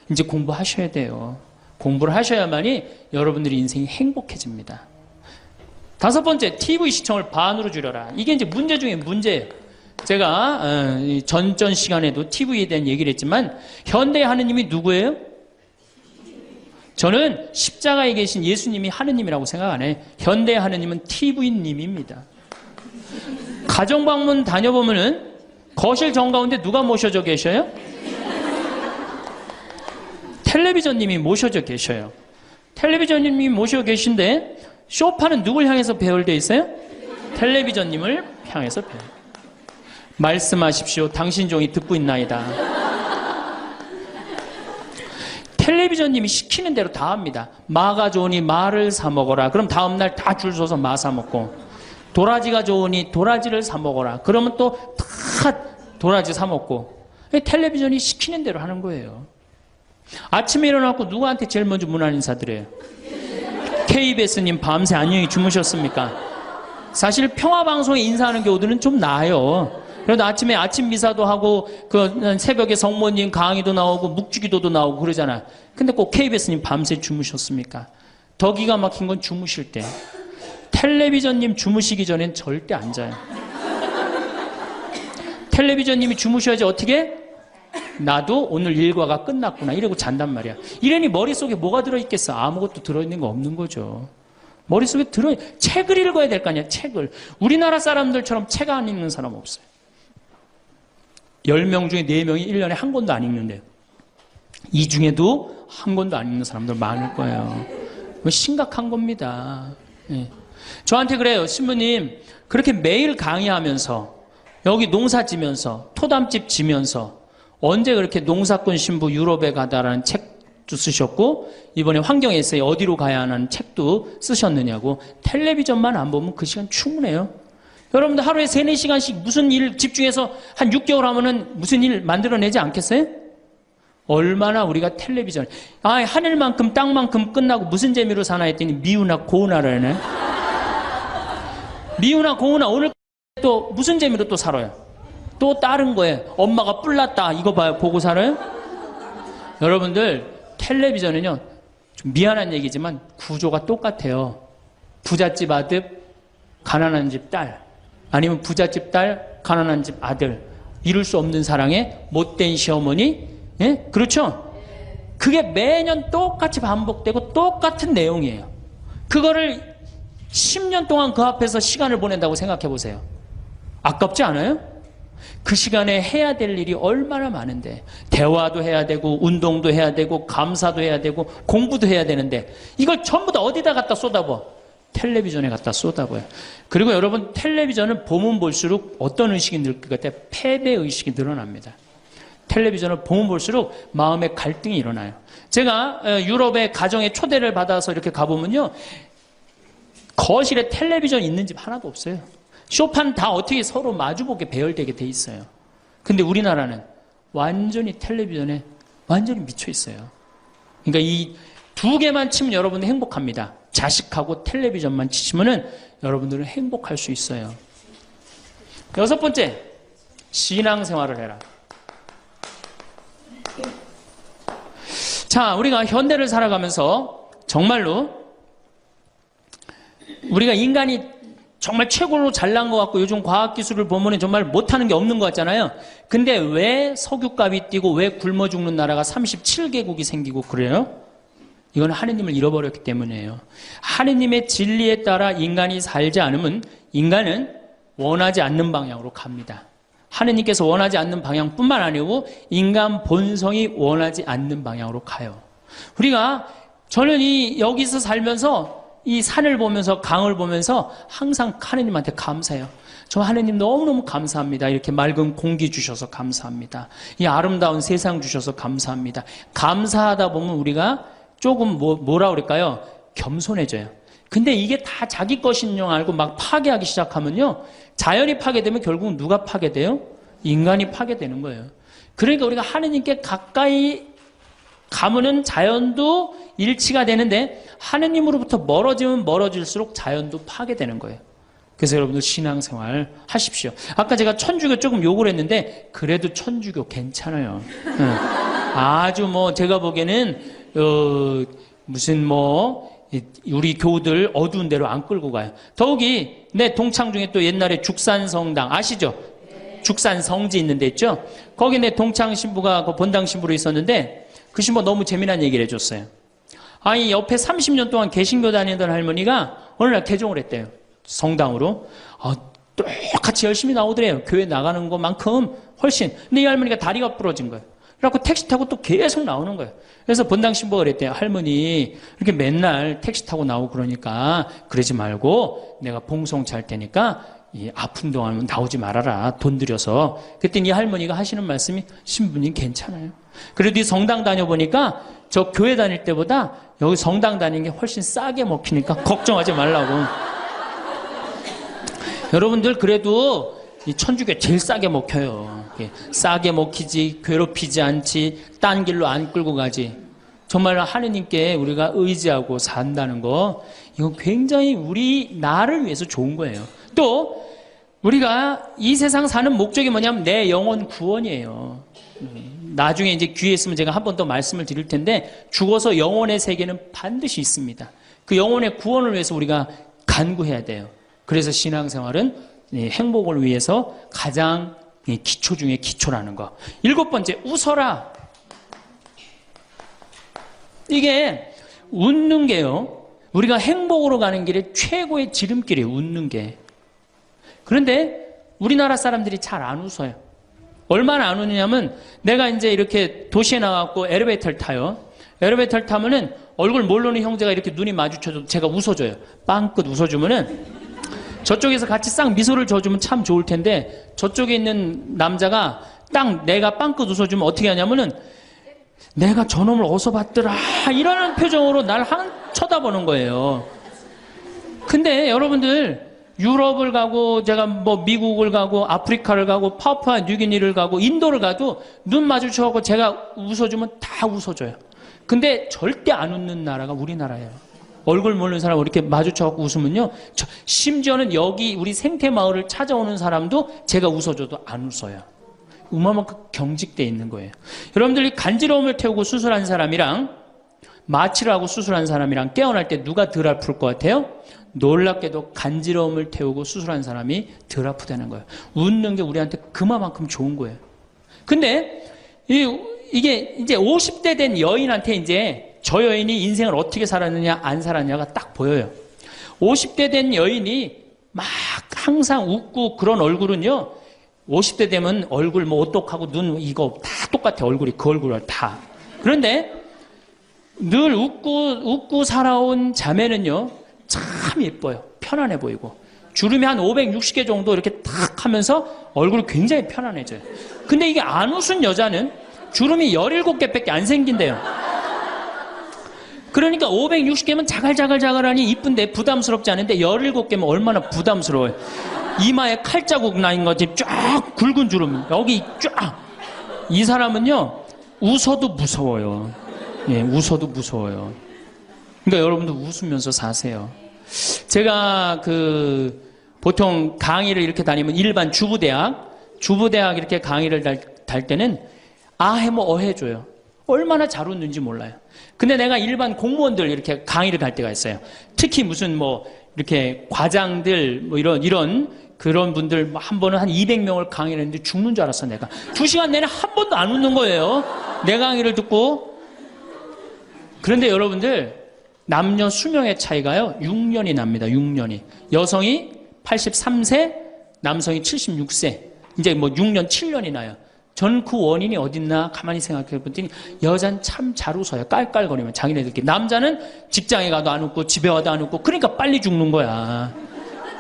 A: 이제 공부하셔야 돼요. 공부를 하셔야만이 여러분들의 인생이 행복해집니다. 5번째, TV 시청을 반으로 줄여라. 이게 이제 문제 중에 문제예요. 제가 전전 시간에도 TV에 대한 얘기를 했지만 현대의 하느님이 누구예요? 저는 십자가에 계신 예수님이 하느님이라고 생각 안 해요. 현대의 하느님은 TV님입니다. 가정방문 다녀보면은 거실 정가운데 누가 모셔져 계셔요? 텔레비전님이 모셔져 계셔요. 텔레비전님이 모셔 계신데 쇼파는 누굴 향해서 배열되어 있어요? 텔레비전님을 향해서 배열. 말씀하십시오. 당신 종이 듣고 있나이다. 텔레비전님이 시키는 대로 다 합니다. 마가 좋으니 마를 사 먹어라. 그럼 다음날 다 줄 서서 마 사 먹고, 도라지가 좋으니 도라지를 사 먹어라. 그러면 또 다 도라지 사 먹고. 텔레비전이 시키는 대로 하는 거예요. 아침에 일어나고 누구한테 제일 먼저 문안 인사드려요? KBS님 밤새 안녕히 주무셨습니까? 사실 평화방송에 인사하는 경우들은 좀 나아요. 그래도 아침에 아침 미사도 하고 그 새벽에 성모님 강의도 나오고 묵주기도도 나오고 그러잖아. 근데 꼭 KBS님 밤새 주무셨습니까? 더 기가 막힌 건 주무실 때. 텔레비전님 주무시기 전엔 절대 안 자요. 텔레비전님이 주무셔야지 어떻게? 나도 오늘 일과가 끝났구나 이러고 잔단 말이야. 이러니 머릿속에 뭐가 들어있겠어? 아무것도 들어있는 거 없는 거죠. 머릿속에 책을 읽어야 될 거 아니야. 책을. 우리나라 사람들처럼 책 안 읽는 사람 없어요. 10명 중에 4명이 1년에 한 권도 안 읽는데요. 이 중에도 한 권도 안 읽는 사람들 많을 거예요. 심각한 겁니다. 예. 저한테 그래요. 신부님 그렇게 매일 강의하면서 여기 농사 지면서 토담집 지면서 언제 그렇게 농사꾼 신부 유럽에 가다라는 책도 쓰셨고 이번에 환경 에세이 어디로 가야 하는 책도 쓰셨느냐고. 텔레비전만 안 보면 그 시간 충분해요. 여러분들 하루에 3, 4시간씩 무슨 일 집중해서 한 6개월 하면은 무슨 일 만들어내지 않겠어요? 얼마나 우리가 텔레비전 하늘만큼 땅만큼 끝나고 무슨 재미로 사나 했더니 미우나 고우나라네. 미우나 고우나 오늘 또 무슨 재미로 또 살아요? 또 다른 거예요. 엄마가 뿔났다 이거 봐요. 보고 살아요? 여러분들 텔레비전은요 좀 미안한 얘기지만 구조가 똑같아요. 부잣집 아들 가난한 집 딸, 아니면 부잣집 딸 가난한 집 아들, 이룰 수 없는 사랑에 못된 시어머니. 예? 그렇죠? 그게 매년 똑같이 반복되고 똑같은 내용이에요. 그거를 10년 동안 그 앞에서 시간을 보낸다고 생각해 보세요. 아깝지 않아요? 그 시간에 해야 될 일이 얼마나 많은데, 대화도 해야 되고 운동도 해야 되고 감사도 해야 되고 공부도 해야 되는데, 이걸 전부 다 어디다 갖다 쏟아부어? 텔레비전에 갖다 쏟아부어요. 그리고 여러분, 텔레비전을 보면 볼수록 어떤 의식이 늘 것 같아요? 패배의식이 늘어납니다. 텔레비전을 보면 볼수록 마음의 갈등이 일어나요. 제가 유럽의 가정에 초대를 받아서 이렇게 가보면요, 거실에 텔레비전 있는 집 하나도 없어요. 쇼파는 다 어떻게 서로 마주보게 배열되게 돼 있어요. 근데 우리나라는 완전히 텔레비전에 완전히 미쳐 있어요. 그러니까 이 두 개만 치면 여러분은 행복합니다. 자식하고 텔레비전만 치시면은 여러분들은 행복할 수 있어요. 여섯 번째, 신앙생활을 해라. 자, 우리가 현대를 살아가면서 정말로 우리가 인간이 정말 최고로 잘난 것 같고 요즘 과학기술을 보면 정말 못하는 게 없는 것 같잖아요. 근데 왜 석유값이 뛰고 왜 굶어 죽는 나라가 37개국이 생기고 그래요? 이건 하느님을 잃어버렸기 때문이에요. 하느님의 진리에 따라 인간이 살지 않으면 인간은 원하지 않는 방향으로 갑니다. 하느님께서 원하지 않는 방향뿐만 아니고 인간 본성이 원하지 않는 방향으로 가요. 저는 여기서 살면서 이 산을 보면서 강을 보면서 항상 하느님한테 감사해요. 저 하느님 너무너무 감사합니다. 이렇게 맑은 공기 주셔서 감사합니다. 이 아름다운 세상 주셔서 감사합니다. 감사하다 보면 우리가 조금 뭐라 그럴까요? 겸손해져요. 근데 이게 다 자기 것인 줄 알고 막 파괴하기 시작하면요, 자연이 파괴되면 결국은 누가 파괴돼요? 인간이 파괴되는 거예요. 그러니까 우리가 하느님께 가까이 가면은 자연도 일치가 되는데 하느님으로부터 멀어지면 멀어질수록 자연도 파괴되는 거예요. 그래서 여러분들 신앙생활 하십시오. 아까 제가 천주교 조금 욕을 했는데 그래도 천주교 괜찮아요. 아주 제가 보기에는 무슨 우리 교우들 어두운 데로 안 끌고 가요. 더욱이 내 동창 중에 또 옛날에 죽산성당 아시죠? 죽산 성지 있는 데 있죠? 거기 내 동창 신부가 그 본당 신부로 있었는데 그 신부가 너무 재미난 얘기를 해줬어요. 아니 옆에 30년 동안 개신교 다니던 할머니가 어느 날 개종을 했대요. 성당으로. 똑같이 열심히 나오더래요. 교회 나가는 것만큼 훨씬. 근데 이 할머니가 다리가 부러진 거예요. 그래갖고 택시 타고 또 계속 나오는 거예요. 그래서 본당 신부가 그랬대요. 할머니 이렇게 맨날 택시 타고 나오고 그러니까 그러지 말고 내가 봉송 잘 테니까 이 아픈 동안은 나오지 말아라. 돈 들여서. 그랬더니 이 할머니가 하시는 말씀이 신부님 괜찮아요. 그래도 이 성당 다녀보니까 저 교회 다닐 때보다 여기 성당 다니는 게 훨씬 싸게 먹히니까 걱정하지 말라고. 여러분들 그래도 이 천주교 제일 싸게 먹혀요. 싸게 먹히지, 괴롭히지 않지, 딴 길로 안 끌고 가지. 정말 하느님께 우리가 의지하고 산다는 거, 이건 굉장히 나를 위해서 좋은 거예요. 또 우리가 이 세상 사는 목적이 뭐냐면 내 영혼 구원이에요. 나중에 이제 기회 있으면 제가 한 번 더 말씀을 드릴 텐데 죽어서 영혼의 세계는 반드시 있습니다. 그 영혼의 구원을 위해서 우리가 간구해야 돼요. 그래서 신앙생활은 행복을 위해서 가장 기초 중에 기초라는 거. 일곱 번째, 웃어라. 이게 웃는 게요, 우리가 행복으로 가는 길에 최고의 지름길이에요. 웃는 게. 그런데 우리나라 사람들이 잘 안 웃어요. 얼마나 안 웃느냐면 내가 이제 이렇게 도시에 나가고 엘리베이터를 타요. 엘리베이터를 타면은 얼굴 모르는 형제가 이렇게 눈이 마주쳐도 제가 웃어줘요. 빵긋 웃어주면은 저쪽에서 같이 싹 미소를 줘주면 참 좋을 텐데 저쪽에 있는 남자가 딱 내가 빵긋 웃어주면 어떻게 하냐면은 내가 저놈을 어디서 봤더라 이러는 표정으로 날 쳐다보는 거예요. 근데 여러분들 유럽을 가고 제가 미국을 가고 아프리카를 가고 파푸아 뉴기니를 가고 인도를 가도 눈 마주쳐갖고 제가 웃어주면 다 웃어줘요. 근데 절대 안 웃는 나라가 우리나라예요. 얼굴 모르는 사람 이렇게 마주쳐갖고 웃으면요, 심지어는 여기 우리 생태마을을 찾아오는 사람도 제가 웃어줘도 안 웃어요. 그만큼 경직돼 있는 거예요. 여러분들이 간지러움을 태우고 수술한 사람이랑 마취를 하고 수술한 사람이랑 깨어날 때 누가 덜 아플 것 같아요? 놀랍게도 간지러움을 태우고 수술한 사람이 덜 아프다는 거예요. 웃는 게 우리한테 그만큼 좋은 거예요. 근데 이게 이제 50대 된 여인한테 이제 저 여인이 인생을 어떻게 살았느냐 안 살았느냐가 딱 보여요. 50대 된 여인이 막 항상 웃고 그런 얼굴은요, 50대 되면 얼굴 뭐 오똑하고 눈 이거 다 똑같아. 얼굴이 그 얼굴을 다. 그런데 늘 웃고 살아온 자매는요, 참 예뻐요. 편안해 보이고. 주름이 한 560개 정도 이렇게 탁 하면서 얼굴이 굉장히 편안해져요. 근데 이게 안 웃은 여자는 주름이 17개밖에 안 생긴대요. 그러니까 560개면 자갈자갈자갈하니 이쁜데 부담스럽지 않은데 17개면 얼마나 부담스러워요. 이마에 칼자국 나인 거지. 쫙 굵은 주름. 여기 쫙. 이 사람은요, 웃어도 무서워요. 예, 웃어도 무서워요. 그러니까 여러분도 웃으면서 사세요. 제가 보통 강의를 이렇게 다니면 일반 주부대학 이렇게 강의를 달 때는 아해모 어해줘요. 얼마나 잘 웃는지 몰라요. 근데 내가 일반 공무원들 이렇게 강의를 갈 때가 있어요. 특히 무슨 뭐 이렇게 과장들 뭐 이런 그런 분들 한 번은 한 200명을 강의를 했는데 죽는 줄 알았어 내가. 2시간 내내 한 번도 안 웃는 거예요. 내 강의를 듣고. 그런데 여러분들 남녀 수명의 차이가요 6년이 납니다. 6년이. 여성이 83세, 남성이 76세. 이제 뭐 6년, 7년이 나요. 전 그 원인이 어딨나 가만히 생각해 보더니 여자는 참 잘 웃어요. 깔깔거리면 자기네들끼리. 남자는 직장에 가도 안 웃고 집에 와도 안 웃고 그러니까 빨리 죽는 거야.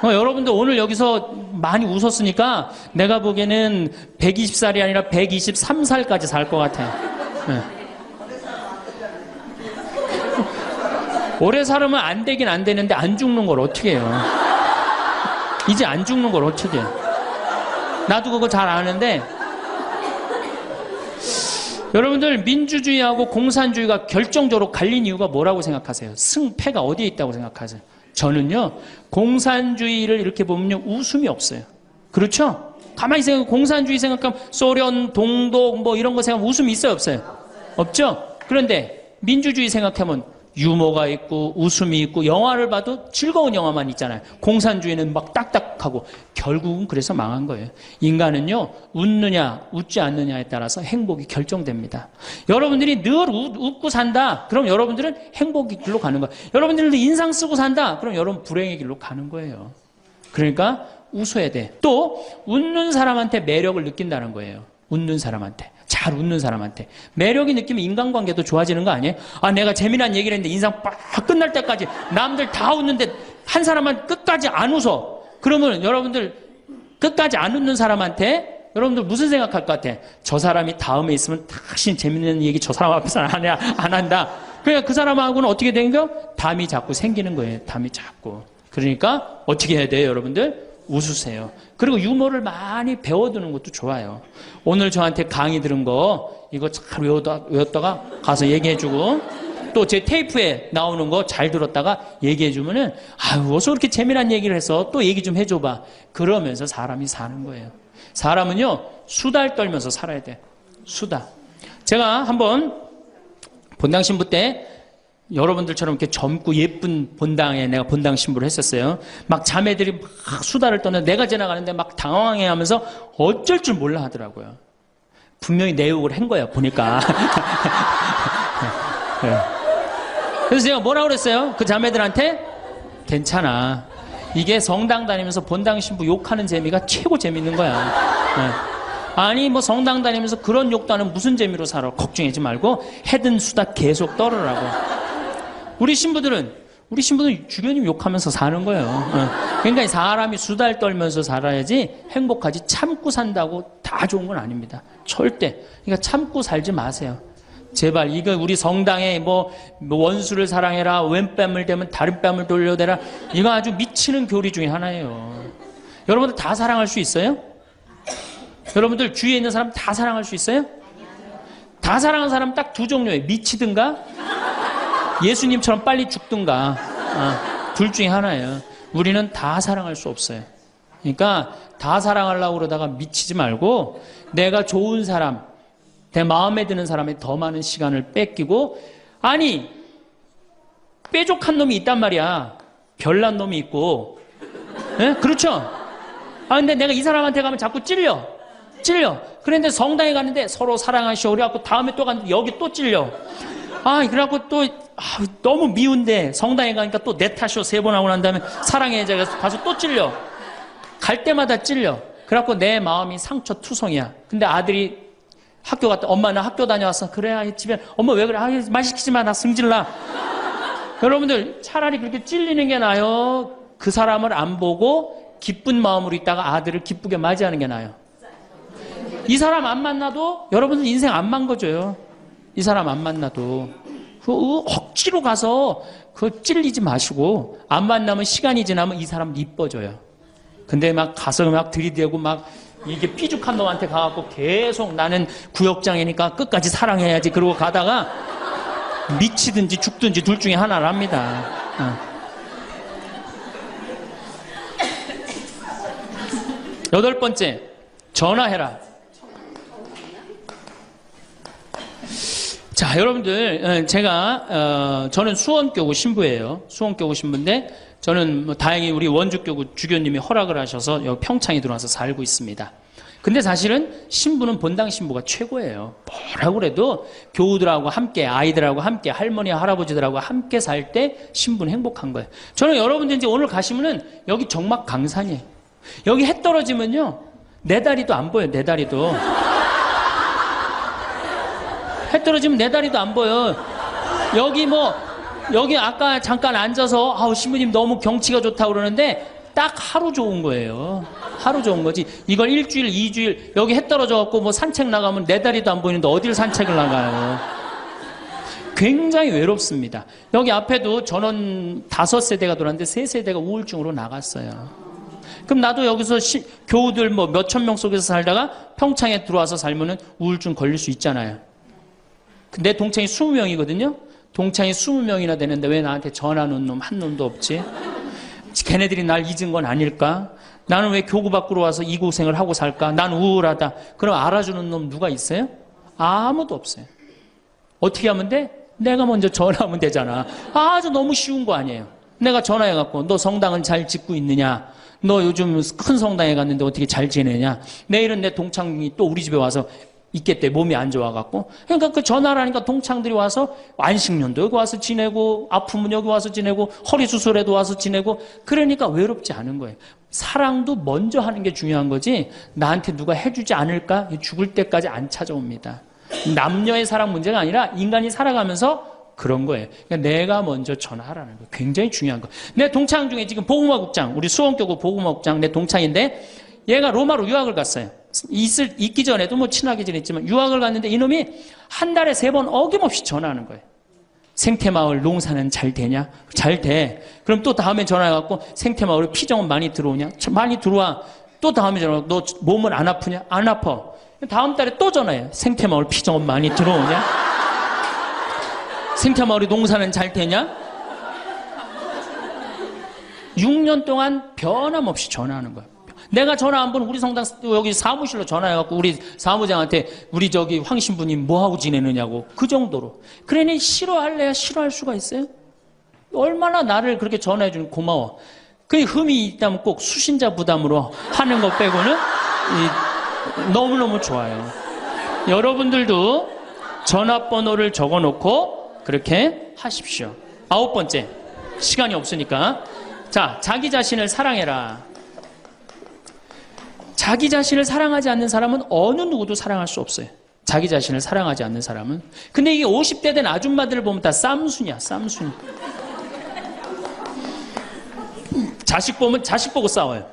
A: 여러분들 오늘 여기서 많이 웃었으니까 내가 보기에는 120살이 아니라 123살까지 살 것 같아요. 네. 오래 살으면 안 되긴 안 되는데 안 죽는 걸 어떻게 해요? 이제 안 죽는 걸 어떻게 해요? 나도 그거 잘 아는데 여러분들 민주주의하고 공산주의가 결정적으로 갈린 이유가 뭐라고 생각하세요? 승패가 어디에 있다고 생각하세요? 저는요, 공산주의를 이렇게 보면요, 웃음이 없어요. 그렇죠? 가만히 생각하면 공산주의 생각하면 소련, 동독 뭐 이런 거 생각하면 웃음이 있어요, 없어요? 없죠? 그런데 민주주의 생각하면 유머가 있고 웃음이 있고 영화를 봐도 즐거운 영화만 있잖아요. 공산주의는 막 딱딱하고 결국은 그래서 망한 거예요. 인간은요, 웃느냐 웃지 않느냐에 따라서 행복이 결정됩니다. 여러분들이 늘 웃고 산다, 그럼 여러분들은 행복의 길로 가는 거예요. 여러분들도 인상 쓰고 산다, 그럼 여러분 불행의 길로 가는 거예요. 그러니까 웃어야 돼. 또 웃는 사람한테 매력을 느낀다는 거예요. 웃는 사람한테, 잘 웃는 사람한테 매력이 느끼면 인간관계도 좋아지는 거 아니에요? 아, 내가 재미난 얘기를 했는데 인상 빡 끝날 때까지 남들 다 웃는데 한 사람만 끝까지 안 웃어. 그러면 여러분들 끝까지 안 웃는 사람한테 여러분들 무슨 생각할 것 같아? 저 사람이 다음에 있으면 다시 재밌는 얘기 저 사람 앞에서는 안 한다. 그러니까 그 사람하고는 어떻게 된 거? 담이 자꾸 생기는 거예요. 담이 자꾸. 그러니까 어떻게 해야 돼요, 여러분들? 웃으세요. 그리고 유머를 많이 배워두는 것도 좋아요. 오늘 저한테 강의 들은 거 이거 잘 외웠다가 가서 얘기해주고 또 제 테이프에 나오는 거 잘 들었다가 얘기해주면은 아유 어서 그렇게 재미난 얘기를 해서 또 얘기 좀 해줘봐. 그러면서 사람이 사는 거예요. 사람은요 수달 떨면서 살아야 돼. 수다. 제가 한번 본당 신부 때 여러분들처럼 이렇게 젊고 예쁜 본당에 내가 본당 신부를 했었어요. 막 자매들이 막 수다를 떠는데 내가 지나가는데 막 당황해 하면서 어쩔 줄 몰라 하더라고요. 분명히 내 욕을 한 거야, 보니까. 네. 그래서 제가 뭐라고 그랬어요? 그 자매들한테? 괜찮아. 이게 성당 다니면서 본당 신부 욕하는 재미가 최고 재밌는 거야. 네. 아니 뭐 성당 다니면서 그런 욕도 안 하면 무슨 재미로 살아. 걱정하지 말고 해든 수다 계속 떨으라고. 우리 신부들은 주변님 욕하면서 사는 거예요. 그러니까 사람이 수달 떨면서 살아야지 행복하지 참고 산다고 다 좋은 건 아닙니다. 절대. 그러니까 참고 살지 마세요. 제발 이거 우리 성당에 뭐 원수를 사랑해라, 왼뺨을 대면 다른 뺨을 돌려대라, 이거 아주 미치는 교리 중에 하나예요. 여러분들 다 사랑할 수 있어요? 여러분들 주위에 있는 사람 다 사랑할 수 있어요? 다 사랑하는 사람 딱 두 종류예요. 미치든가 예수님처럼 빨리 죽든가. 둘 중에 하나예요. 우리는 다 사랑할 수 없어요. 그러니까 다 사랑하려고 그러다가 미치지 말고 내가 좋은 사람, 내 마음에 드는 사람에 더 많은 시간을 뺏기고, 아니 뾰족한 놈이 있단 말이야. 별난 놈이 있고. 네? 그렇죠? 근데 내가 이 사람한테 가면 자꾸 찔려. 그런데 성당에 갔는데 서로 사랑하시오 그래갖고 다음에 또 갔는데 여기 또 찔려. 그래갖고 또 너무 미운데 성당에 가니까 또 내 탓이오 3번 하고 난 다음에 사랑해 제가 가서 또 찔려. 갈 때마다 찔려. 그래갖고 내 마음이 상처투성이야. 근데 아들이 학교 갔다, 엄마 나 학교 다녀왔어. 그래, 집에, 엄마 왜 그래? 말 시키지 마. 나 승질나. 여러분들, 차라리 그렇게 찔리는 게 나아요. 그 사람을 안 보고 기쁜 마음으로 있다가 아들을 기쁘게 맞이하는 게 나아요. 이 사람 안 만나도 여러분들 인생 안 망가져요. 이 사람 안 만나도. 억지로 가서 그 찔리지 마시고 안 만나면 시간이 지나면 이 사람 이뻐져요. 근데 막 가서 막 들이대고 막 이게 삐죽한 놈한테 가갖고 계속 나는 구역장이니까 끝까지 사랑해야지 그러고 가다가 미치든지 죽든지 둘 중에 하나를 합니다. 여덟 번째, 전화해라. 자, 여러분들, 저는 수원교구 신부예요. 수원교구 신부인데, 저는 다행히 우리 원주교구 주교님이 허락을 하셔서 여기 평창에 들어와서 살고 있습니다. 근데 사실은 신부는 본당 신부가 최고예요. 뭐라고 그래도 교우들하고 함께, 아이들하고 함께, 할머니, 할아버지들하고 함께 살 때 신부는 행복한 거예요. 저는 여러분들 이제 오늘 가시면은 여기 정막 강산이에요. 여기 해 떨어지면요, 내 다리도 안 보여요, 내 다리도. 해 떨어지면 내 다리도 안 보여. 여기 아까 잠깐 앉아서, 신부님 너무 경치가 좋다고 그러는데, 딱 하루 좋은 거예요. 하루 좋은 거지. 이걸 일주일, 2주일, 여기 해 떨어져갖고 뭐 산책 나가면 내 다리도 안 보이는데 어딜 산책을 나가요. 굉장히 외롭습니다. 여기 앞에도 전원 5세대가 돌았는데 3세대가 우울증으로 나갔어요. 그럼 나도 여기서 교우들 뭐 몇천 명 속에서 살다가 평창에 들어와서 살면은 우울증 걸릴 수 있잖아요. 내 동창이 20명이거든요. 동창이 20명이나 되는데 왜 나한테 전화하는 놈 한 놈도 없지? 걔네들이 날 잊은 건 아닐까? 나는 왜 교구 밖으로 와서 이 고생을 하고 살까? 난 우울하다. 그럼 알아주는 놈 누가 있어요? 아무도 없어요. 어떻게 하면 돼? 내가 먼저 전화하면 되잖아. 아주 너무 쉬운 거 아니에요. 내가 전화해갖고 너 성당은 잘 짓고 있느냐? 너 요즘 큰 성당에 갔는데 어떻게 잘 지내냐? 내일은 내 동창이 또 우리 집에 와서 있겠대. 몸이 안 좋아갖고. 그러니까 그 전화를 하니까 동창들이 와서 안식년도 여기 와서 지내고, 아프면 여기 와서 지내고, 허리 수술에도 와서 지내고, 그러니까 외롭지 않은 거예요. 사랑도 먼저 하는 게 중요한 거지, 나한테 누가 해주지 않을까? 죽을 때까지 안 찾아옵니다. 남녀의 사랑 문제가 아니라 인간이 살아가면서 그런 거예요. 그러니까 내가 먼저 전화하라는 거예요. 굉장히 중요한 거예요. 내 동창 중에 지금 보구마국장, 우리 수원교구 보구마국장 내 동창인데, 얘가 로마로 유학을 갔어요. 있기 전에도 뭐 친하게 지냈지만 유학을 갔는데 이놈이 한 달에 3번 어김없이 전화하는 거예요. 생태마을 농사는 잘 되냐? 잘 돼. 그럼 또 다음에 전화해갖고 생태마을에 피정은 많이 들어오냐? 많이 들어와. 또 다음에 전화해갖고 너 몸은 안 아프냐? 안 아파. 다음 달에 또 전화해. 생태마을 피정은 많이 들어오냐? 생태마을에 농사는 잘 되냐? 6년 동안 변함없이 전화하는 거예요. 내가 전화 한 번 우리 성당 여기 사무실로 전화해갖고 우리 사무장한테 우리 저기 황 신부님 뭐하고 지내느냐고 그 정도로. 그러니 싫어할래야 싫어할 수가 있어요? 얼마나 나를 그렇게 전화해주는 고마워. 그 흠이 있다면 꼭 수신자 부담으로 하는 것 빼고는 너무너무 좋아요. 여러분들도 전화번호를 적어놓고 그렇게 하십시오. 9번째, 시간이 없으니까. 자, 자기 자신을 사랑해라. 자기 자신을 사랑하지 않는 사람은 어느 누구도 사랑할 수 없어요. 자기 자신을 사랑하지 않는 사람은. 근데 이게 50대 된 아줌마들을 보면 다 쌈순이야, 쌈순이. 자식 보면 자식 보고 싸워요.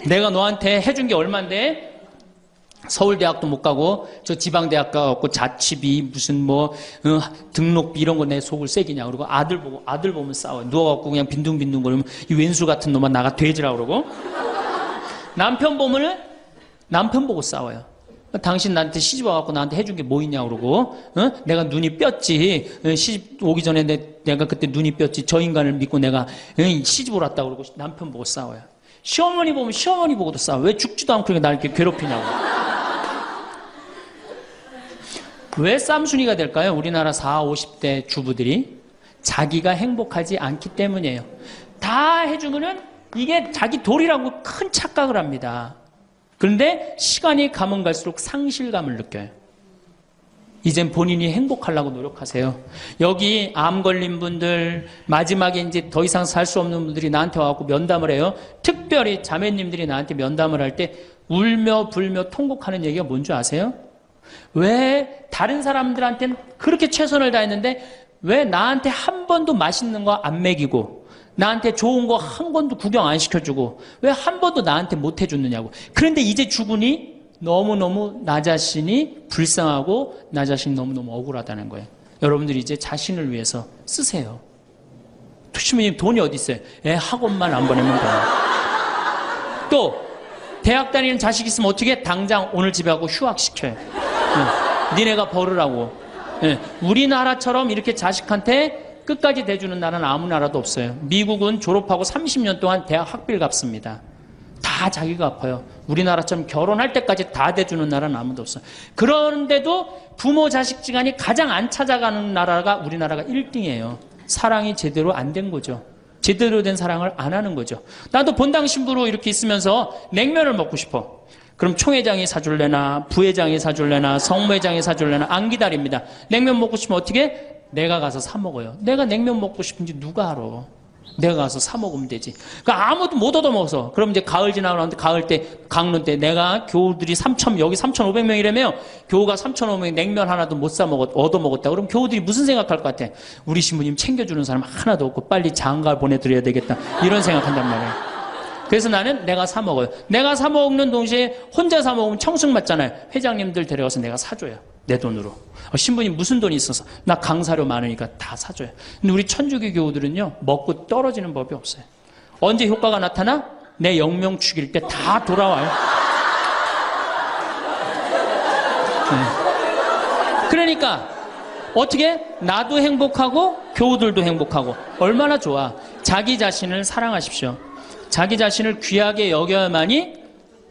A: 내가 너한테 해준 게 얼만데 서울대학도 못 가고 저 지방대학 가고 자취비 무슨 뭐 등록비 이런 거 내 속을 새기냐 그러고 아들 보면 싸워요. 누워갖고 그냥 빈둥빈둥 거리면 이 왼수 같은 놈아 나가 돼지라 그러고. 남편 보면은 남편 보고 싸워요. 당신 나한테 시집 와갖고 나한테 해준 게 뭐 있냐 그러고, 내가 눈이 뼈지. 시집 오기 전에 내가 그때 눈이 뼈지. 저 인간을 믿고 내가 시집을 왔다 그러고 남편 보고 싸워요. 시어머니 보면 시어머니 보고도 싸워. 왜 죽지도 않고 나를 이렇게 괴롭히냐고. 왜 쌈순이가 될까요? 우리나라 40, 50대 주부들이 자기가 행복하지 않기 때문이에요. 다 해주면은 이게 자기 도리라고 큰 착각을 합니다. 그런데 시간이 가면 갈수록 상실감을 느껴요. 이젠 본인이 행복하려고 노력하세요. 여기 암 걸린 분들, 마지막에 이제 더 이상 살 수 없는 분들이 나한테 와갖고 면담을 해요. 특별히 자매님들이 나한테 면담을 할 때 울며 불며 통곡하는 얘기가 뭔지 아세요? 왜 다른 사람들한테는 그렇게 최선을 다했는데 왜 나한테 한 번도 맛있는 거 안 먹이고 나한테 좋은 거 한 번도 구경 안 시켜주고 왜 한 번도 나한테 못 해줬느냐고. 그런데 이제 죽으니 너무너무 나 자신이 불쌍하고 나 자신이 너무너무 억울하다는 거예요. 여러분들이 이제 자신을 위해서 쓰세요. 투시모님 돈이 어디 있어요? 애 학원만 안 보내면 돼요. 또 대학 다니는 자식 있으면 어떻게 당장 오늘 집에 가고 휴학시켜요. 니네가 벌으라고. 우리나라처럼 이렇게 자식한테 끝까지 대주는 나라는 아무 나라도 없어요. 미국은 졸업하고 30년 동안 대학 학비를 갚습니다. 다 자기가 갚아요. 우리나라처럼 결혼할 때까지 다 대주는 나라는 아무도 없어요. 그런데도 부모 자식 지간이 가장 안 찾아가는 나라가 우리나라가 1등이에요. 사랑이 제대로 안 된 거죠. 제대로 된 사랑을 안 하는 거죠. 나도 본당 신부로 이렇게 있으면서 냉면을 먹고 싶어. 그럼 총회장이 사줄래나 부회장이 사줄래나 성무회장이 사줄래나 안 기다립니다. 냉면 먹고 싶으면 어떻게? 내가 가서 사 먹어요. 내가 냉면 먹고 싶은지 누가 알아? 내가 가서 사 먹으면 되지. 그러니까 아무도 못 얻어먹어서. 그럼 이제 가을 지나고 나는데 가을 때, 강론 때 내가 교우들이 3,000, 여기 3,500명이라며 교우가 3,500명 냉면 하나도 못 사 먹었, 얻어먹었다. 그럼 교우들이 무슨 생각할 것 같아? 우리 신부님 챙겨주는 사람 하나도 없고 빨리 장가 보내드려야 되겠다. 이런 생각한단 말이에요. 그래서 나는 내가 사 먹어요. 내가 사 먹는 동시에 혼자 사 먹으면 청승 맞잖아요. 회장님들 데려가서 내가 사줘요. 내 돈으로. 신부님 무슨 돈이 있어서? 나 강사료 많으니까 다 사줘요. 근데 우리 천주교 교우들은요, 먹고 떨어지는 법이 없어요. 언제 효과가 나타나? 내 영명 죽일 때 다 돌아와요. 그러니까 어떻게? 나도 행복하고 교우들도 행복하고. 얼마나 좋아. 자기 자신을 사랑하십시오. 자기 자신을 귀하게 여겨야만이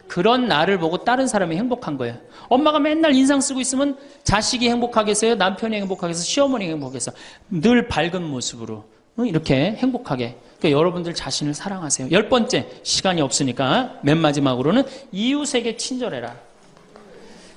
A: 그런 나를 보고 다른 사람이 행복한 거예요. 엄마가 맨날 인상 쓰고 있으면 자식이 행복하겠어요? 남편이 행복하겠어요? 시어머니가 행복하겠어요? 늘 밝은 모습으로 이렇게 행복하게. 그러니까 여러분들 자신을 사랑하세요. 10번째, 시간이 없으니까 맨 마지막으로는 이웃에게 친절해라.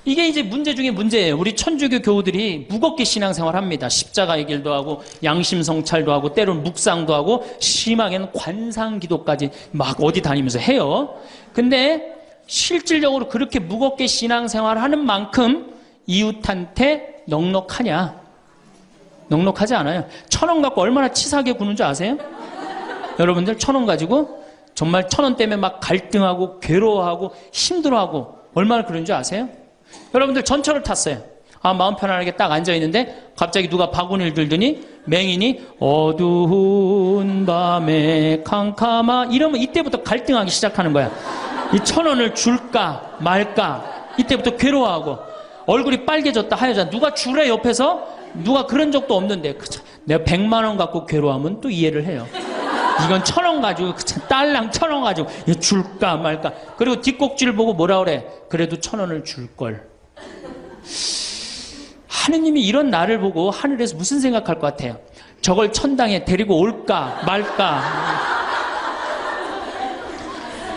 A: 이게 이제 문제 중에 문제예요. 우리 천주교 교우들이 무겁게 신앙생활합니다. 십자가의 길도 하고 양심성찰도 하고 때로는 묵상도 하고 심하게는 관상기도까지 막 어디 다니면서 해요. 근데 실질적으로 그렇게 무겁게 신앙생활하는 만큼 이웃한테 넉넉하냐? 넉넉하지 않아요. 1,000원 갖고 얼마나 치사하게 구는 줄 아세요? 여러분들 1,000원 가지고 정말 1,000원 때문에 막 갈등하고 괴로워하고 힘들어하고 얼마나 그런 줄 아세요? 여러분들 전철을 탔어요. 마음 편안하게 딱 앉아있는데 갑자기 누가 바구니를 들더니 맹인이 어두운 밤에 캄캄하 이러면 이때부터 갈등하기 시작하는 거야. 이 1,000원을 줄까 말까 이때부터 괴로워하고 얼굴이 빨개졌다 하여자. 누가 주래 옆에서? 누가 그런 적도 없는데 내가 100만 원 갖고 괴로워하면 또 이해를 해요. 이건 1,000원 가지고 딸랑 1,000원 가지고 줄까 말까. 그리고 뒷꼭지를 보고 뭐라 그래? 그래도 1,000원을 줄걸. 하느님이 이런 나를 보고 하늘에서 무슨 생각할 것 같아요? 저걸 천당에 데리고 올까 말까.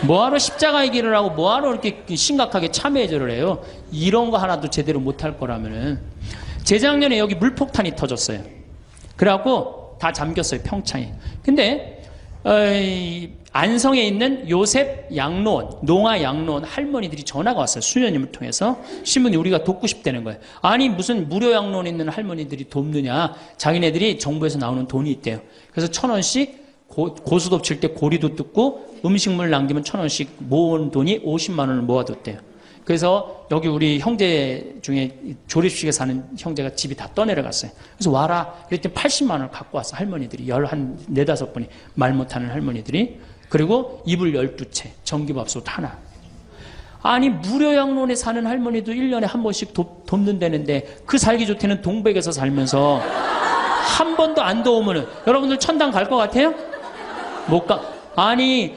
A: 뭐하러 십자가의 길을 하고 뭐하러 이렇게 심각하게 참회절을 해요? 이런 거 하나도 제대로 못할 거라면은. 재작년에 여기 물폭탄이 터졌어요. 그래갖고 다 잠겼어요, 평창에. 근데 안성에 있는 요셉 양로원, 농아 양로원 할머니들이 전화가 왔어요. 수녀님을 통해서. 신부님 우리가 돕고 싶다는 거예요. 아니 무슨 무료 양로원에 있는 할머니들이 돕느냐. 자기네들이 정부에서 나오는 돈이 있대요. 그래서 1,000원씩 고수톱 칠 때 고리도 뜯고 음식물 남기면 1,000원씩 모은 돈이 50만 원을 모아뒀대요. 그래서 여기 우리 형제 중에 조립식에 사는 형제가 집이 다 떠내려갔어요. 그래서 와라. 그랬더니 80만 원을 갖고 왔어. 할머니들이. 한 4-5분이 말 못하는 할머니들이. 그리고 이불 12채, 전기밥솥 하나. 아니 무료 양로원에 사는 할머니도 1년에 한 번씩 돕는다는데 그 살기 좋다는 동백에서 살면서 한 번도 안 도우면은 여러분들 천당 갈 것 같아요? 못 가. 아니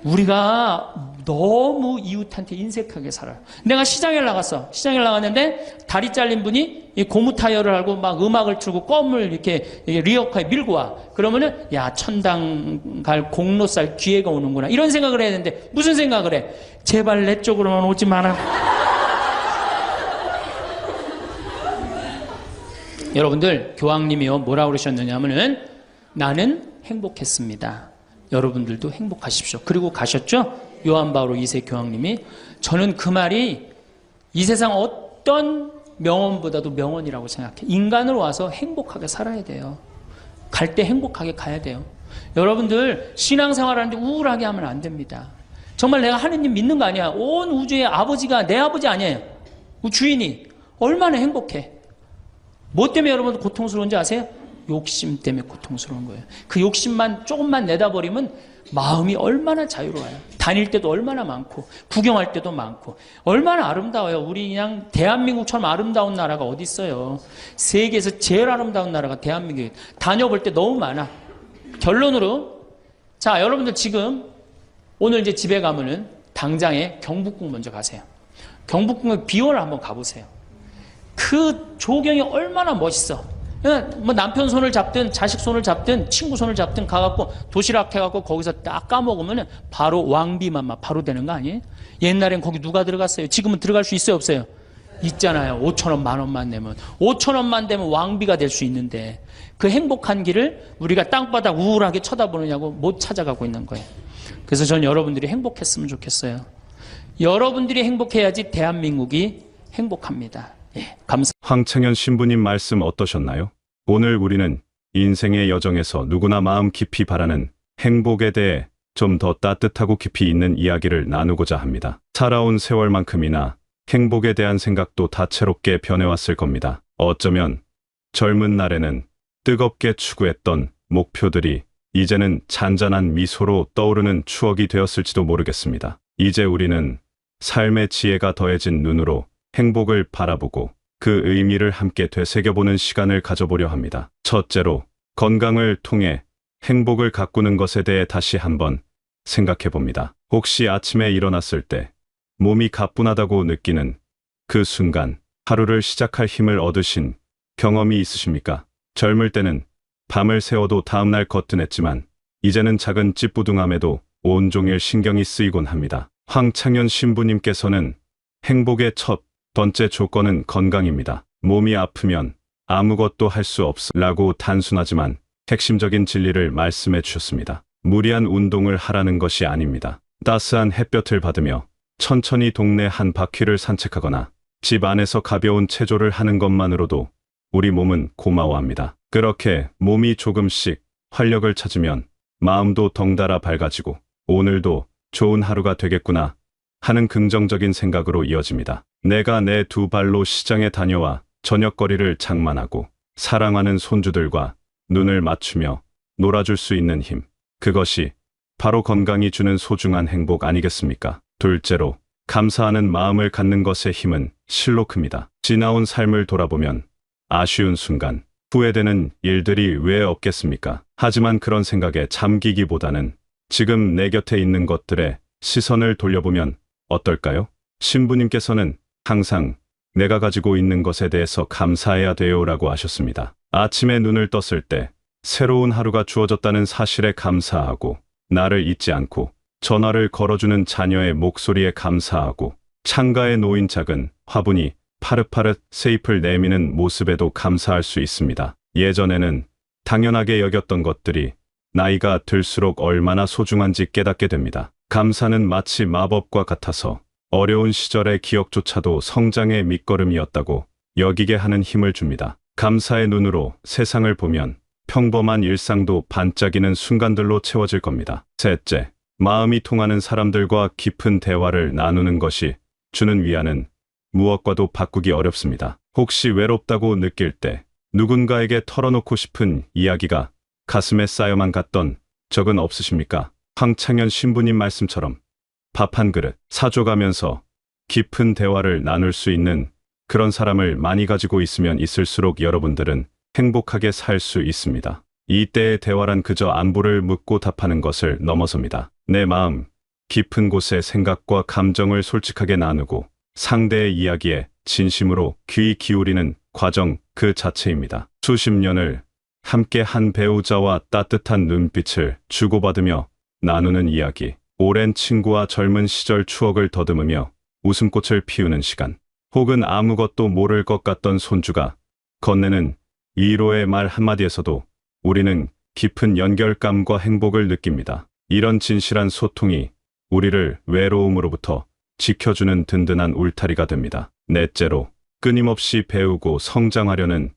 A: 우리가 너무 이웃한테 인색하게 살아요. 내가 시장에 나갔어. 시장에 나갔는데 다리 잘린 분이 이 고무 타이어를 알고 막 음악을 틀고 껌을 이렇게 리어카에 밀고 와. 그러면은 야 천당 갈 공로살 기회가 오는구나. 이런 생각을 해야 되는데 무슨 생각을 해? 제발 내 쪽으로만 오지 마라. 여러분들 교황님이요 뭐라고 그러셨느냐면은 나는 행복했습니다. 여러분들도 행복하십시오. 그리고 가셨죠? 요한 바오로 2세 교황님이. 저는 그 말이 이 세상 어떤 명언보다도 명언이라고 생각해. 인간으로 와서 행복하게 살아야 돼요. 갈 때 행복하게 가야 돼요. 여러분들 신앙생활하는데 우울하게 하면 안 됩니다. 정말 내가 하느님 믿는 거 아니야. 온 우주의 아버지가 내 아버지 아니에요. 주인이 얼마나 행복해. 뭐 때문에 여러분들 고통스러운지 아세요? 욕심 때문에 고통스러운 거예요. 그 욕심만 조금만 내다버리면 마음이 얼마나 자유로워요. 다닐 때도 얼마나 많고 구경할 때도 많고 얼마나 아름다워요. 우리 그냥 대한민국처럼 아름다운 나라가 어디 있어요. 세계에서 제일 아름다운 나라가 대한민국이에요. 다녀볼 때 너무 많아. 결론으로 자 여러분들 지금 오늘 이제 집에 가면은 당장에 경복궁 먼저 가세요. 경복궁에 비원을 한번 가보세요. 그 조경이 얼마나 멋있어. 뭐 남편 손을 잡든 자식 손을 잡든 친구 손을 잡든 가갖고 도시락 해갖고 거기서 딱 까먹으면 바로 왕비만 바로 되는 거 아니에요? 옛날엔 거기 누가 들어갔어요? 지금은 들어갈 수 있어요 없어요? 있잖아요. 5천원 만원만 내면 5천원만 되면 왕비가 될 수 있는데 그 행복한 길을 우리가 땅바닥 우울하게 쳐다보느냐고 못 찾아가고 있는 거예요. 그래서 전 여러분들이 행복했으면 좋겠어요. 여러분들이 행복해야지 대한민국이 행복합니다. 예, 감사합니다.
B: 황창현 신부님 말씀 어떠셨나요? 오늘 우리는 인생의 여정에서 누구나 마음 깊이 바라는 행복에 대해 좀 더 따뜻하고 깊이 있는 이야기를 나누고자 합니다. 살아온 세월만큼이나 행복에 대한 생각도 다채롭게 변해왔을 겁니다. 어쩌면 젊은 날에는 뜨겁게 추구했던 목표들이 이제는 잔잔한 미소로 떠오르는 추억이 되었을지도 모르겠습니다. 이제 우리는 삶의 지혜가 더해진 눈으로 행복을 바라보고 그 의미를 함께 되새겨보는 시간을 가져보려 합니다. 첫째로 건강을 통해 행복을 가꾸는 것에 대해 다시 한번 생각해 봅니다. 혹시 아침에 일어났을 때 몸이 가뿐하다고 느끼는 그 순간 하루를 시작할 힘을 얻으신 경험이 있으십니까? 젊을 때는 밤을 새워도 다음날 거뜬했지만 이제는 작은 찌뿌둥함에도 온종일 신경이 쓰이곤 합니다. 황창현 신부님께서는 행복의 첫 번째 조건은 건강입니다. 몸이 아프면 아무것도 할 수 없으라고 단순하지만 핵심적인 진리를 말씀해 주셨습니다. 무리한 운동을 하라는 것이 아닙니다. 따스한 햇볕을 받으며 천천히 동네 한 바퀴를 산책하거나 집 안에서 가벼운 체조를 하는 것만으로도 우리 몸은 고마워합니다. 그렇게 몸이 조금씩 활력을 찾으면 마음도 덩달아 밝아지고 오늘도 좋은 하루가 되겠구나 하는 긍정적인 생각으로 이어집니다. 내가 내 두 발로 시장에 다녀와 저녁거리를 장만하고 사랑하는 손주들과 눈을 맞추며 놀아줄 수 있는 힘. 그것이 바로 건강이 주는 소중한 행복 아니겠습니까? 둘째로, 감사하는 마음을 갖는 것의 힘은 실로 큽니다. 지나온 삶을 돌아보면 아쉬운 순간, 후회되는 일들이 왜 없겠습니까? 하지만 그런 생각에 잠기기보다는 지금 내 곁에 있는 것들에 시선을 돌려보면 어떨까요? 신부님께서는 항상 내가 가지고 있는 것에 대해서 감사해야 돼요라고 하셨습니다. 아침에 눈을 떴을 때 새로운 하루가 주어졌다는 사실에 감사하고, 나를 잊지 않고 전화를 걸어주는 자녀의 목소리에 감사하고, 창가에 놓인 작은 화분이 파릇파릇 새잎을 내미는 모습에도 감사할 수 있습니다. 예전에는 당연하게 여겼던 것들이 나이가 들수록 얼마나 소중한지 깨닫게 됩니다. 감사는 마치 마법과 같아서 어려운 시절의 기억조차도 성장의 밑거름이었다고 여기게 하는 힘을 줍니다. 감사의 눈으로 세상을 보면 평범한 일상도 반짝이는 순간들로 채워질 겁니다. 셋째, 마음이 통하는 사람들과 깊은 대화를 나누는 것이 주는 위안은 무엇과도 바꾸기 어렵습니다. 혹시 외롭다고 느낄 때 누군가에게 털어놓고 싶은 이야기가 가슴에 쌓여만 갔던 적은 없으십니까? 황창현 신부님 말씀처럼 밥 한 그릇 사줘가면서 깊은 대화를 나눌 수 있는 그런 사람을 많이 가지고 있으면 있을수록 여러분들은 행복하게 살 수 있습니다. 이때의 대화란 그저 안부를 묻고 답하는 것을 넘어섭니다. 내 마음 깊은 곳의 생각과 감정을 솔직하게 나누고 상대의 이야기에 진심으로 귀 기울이는 과정 그 자체입니다. 수십 년을 함께 한 배우자와 따뜻한 눈빛을 주고받으며 나누는 이야기, 오랜 친구와 젊은 시절 추억을 더듬으며 웃음꽃을 피우는 시간, 혹은 아무것도 모를 것 같던 손주가 건네는 위로의 말 한마디에서도 우리는 깊은 연결감과 행복을 느낍니다. 이런 진실한 소통이 우리를 외로움으로부터 지켜주는 든든한 울타리가 됩니다. 넷째로, 끊임없이 배우고 성장하려는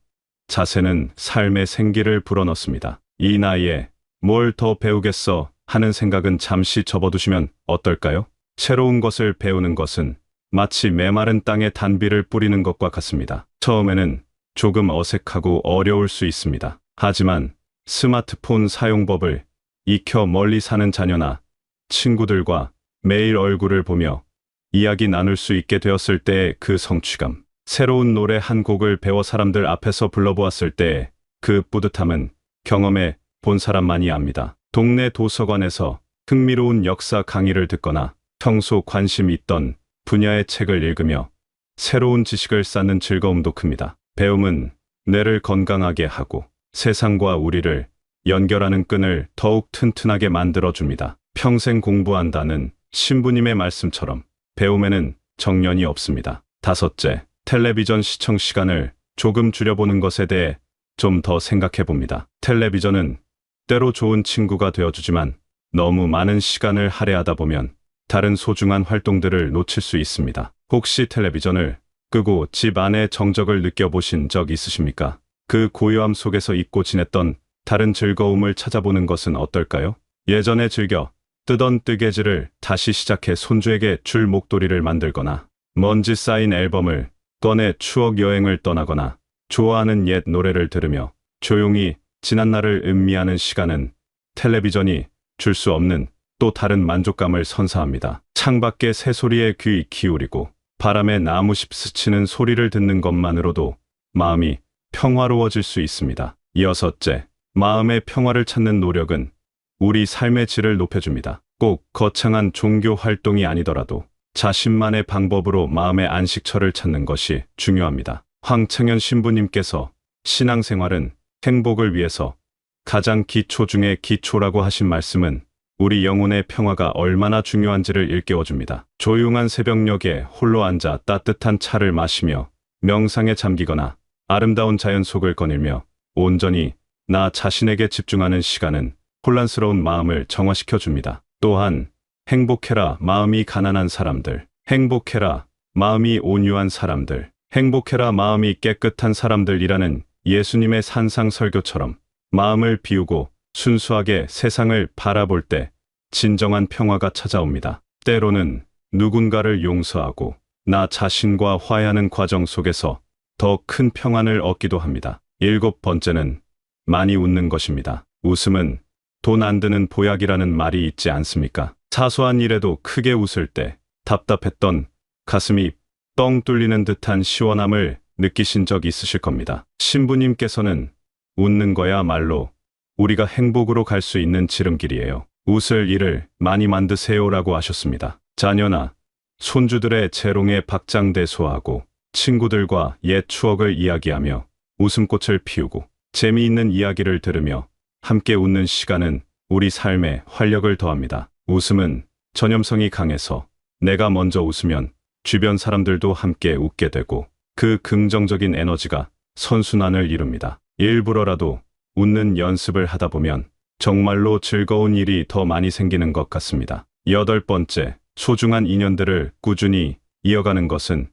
B: 자세는 삶의 생기를 불어넣습니다. 이 나이에 뭘 더 배우겠어 하는 생각은 잠시 접어두시면 어떨까요? 새로운 것을 배우는 것은 마치 메마른 땅에 단비를 뿌리는 것과 같습니다. 처음에는 조금 어색하고 어려울 수 있습니다. 하지만 스마트폰 사용법을 익혀 멀리 사는 자녀나 친구들과 매일 얼굴을 보며 이야기 나눌 수 있게 되었을 때의 그 성취감, 새로운 노래 한 곡을 배워 사람들 앞에서 불러보았을 때의 그 뿌듯함은 경험해 본 사람만이 압니다. 동네 도서관에서 흥미로운 역사 강의를 듣거나 평소 관심 있던 분야의 책을 읽으며 새로운 지식을 쌓는 즐거움도 큽니다. 배움은 뇌를 건강하게 하고 세상과 우리를 연결하는 끈을 더욱 튼튼하게 만들어줍니다. 평생 공부한다는 신부님의 말씀처럼 배움에는 정년이 없습니다. 다섯째, 텔레비전 시청 시간을 조금 줄여보는 것에 대해 좀 더 생각해 봅니다. 텔레비전은 때로 좋은 친구가 되어주지만 너무 많은 시간을 할애하다 보면 다른 소중한 활동들을 놓칠 수 있습니다. 혹시 텔레비전을 끄고 집 안의 정적을 느껴보신 적 있으십니까? 그 고요함 속에서 잊고 지냈던 다른 즐거움을 찾아보는 것은 어떨까요? 예전에 즐겨 뜨던 뜨개질을 다시 시작해 손주에게 줄 목도리를 만들거나 먼지 쌓인 앨범을 꺼내 추억 여행을 떠나거나 좋아하는 옛 노래를 들으며 조용히 지난 날을 음미하는 시간은 텔레비전이 줄 수 없는 또 다른 만족감을 선사합니다. 창밖의 새소리에 귀 기울이고 바람에 나무잎 스치는 소리를 듣는 것만으로도 마음이 평화로워질 수 있습니다. 여섯째, 마음의 평화를 찾는 노력은 우리 삶의 질을 높여줍니다. 꼭 거창한 종교 활동이 아니더라도 자신만의 방법으로 마음의 안식처를 찾는 것이 중요합니다. 황창현 신부님께서 신앙생활은 행복을 위해서 가장 기초 중에 기초라고 하신 말씀은 우리 영혼의 평화가 얼마나 중요한지를 일깨워줍니다. 조용한 새벽녘에 홀로 앉아 따뜻한 차를 마시며 명상에 잠기거나 아름다운 자연 속을 거닐며 온전히 나 자신에게 집중하는 시간은 혼란스러운 마음을 정화시켜 줍니다. 또한 행복해라 마음이 가난한 사람들, 행복해라 마음이 온유한 사람들, 행복해라 마음이 깨끗한 사람들이라는 예수님의 산상 설교처럼 마음을 비우고 순수하게 세상을 바라볼 때 진정한 평화가 찾아옵니다. 때로는 누군가를 용서하고 나 자신과 화해하는 과정 속에서 더 큰 평안을 얻기도 합니다. 일곱 번째는 많이 웃는 것입니다. 웃음은 돈 안 드는 보약이라는 말이 있지 않습니까? 사소한 일에도 크게 웃을 때 답답했던 가슴이 뻥 뚫리는 듯한 시원함을 느끼신 적 있으실 겁니다. 신부님께서는 웃는 거야말로 우리가 행복으로 갈 수 있는 지름길이에요. 웃을 일을 많이 만드세요라고 하셨습니다. 자녀나 손주들의 재롱에 박장대소하고 친구들과 옛 추억을 이야기하며 웃음꽃을 피우고 재미있는 이야기를 들으며 함께 웃는 시간은 우리 삶에 활력을 더합니다. 웃음은 전염성이 강해서 내가 먼저 웃으면 주변 사람들도 함께 웃게 되고 그 긍정적인 에너지가 선순환을 이룹니다. 일부러라도 웃는 연습을 하다 보면 정말로 즐거운 일이 더 많이 생기는 것 같습니다. 여덟 번째, 소중한 인연들을 꾸준히 이어가는 것은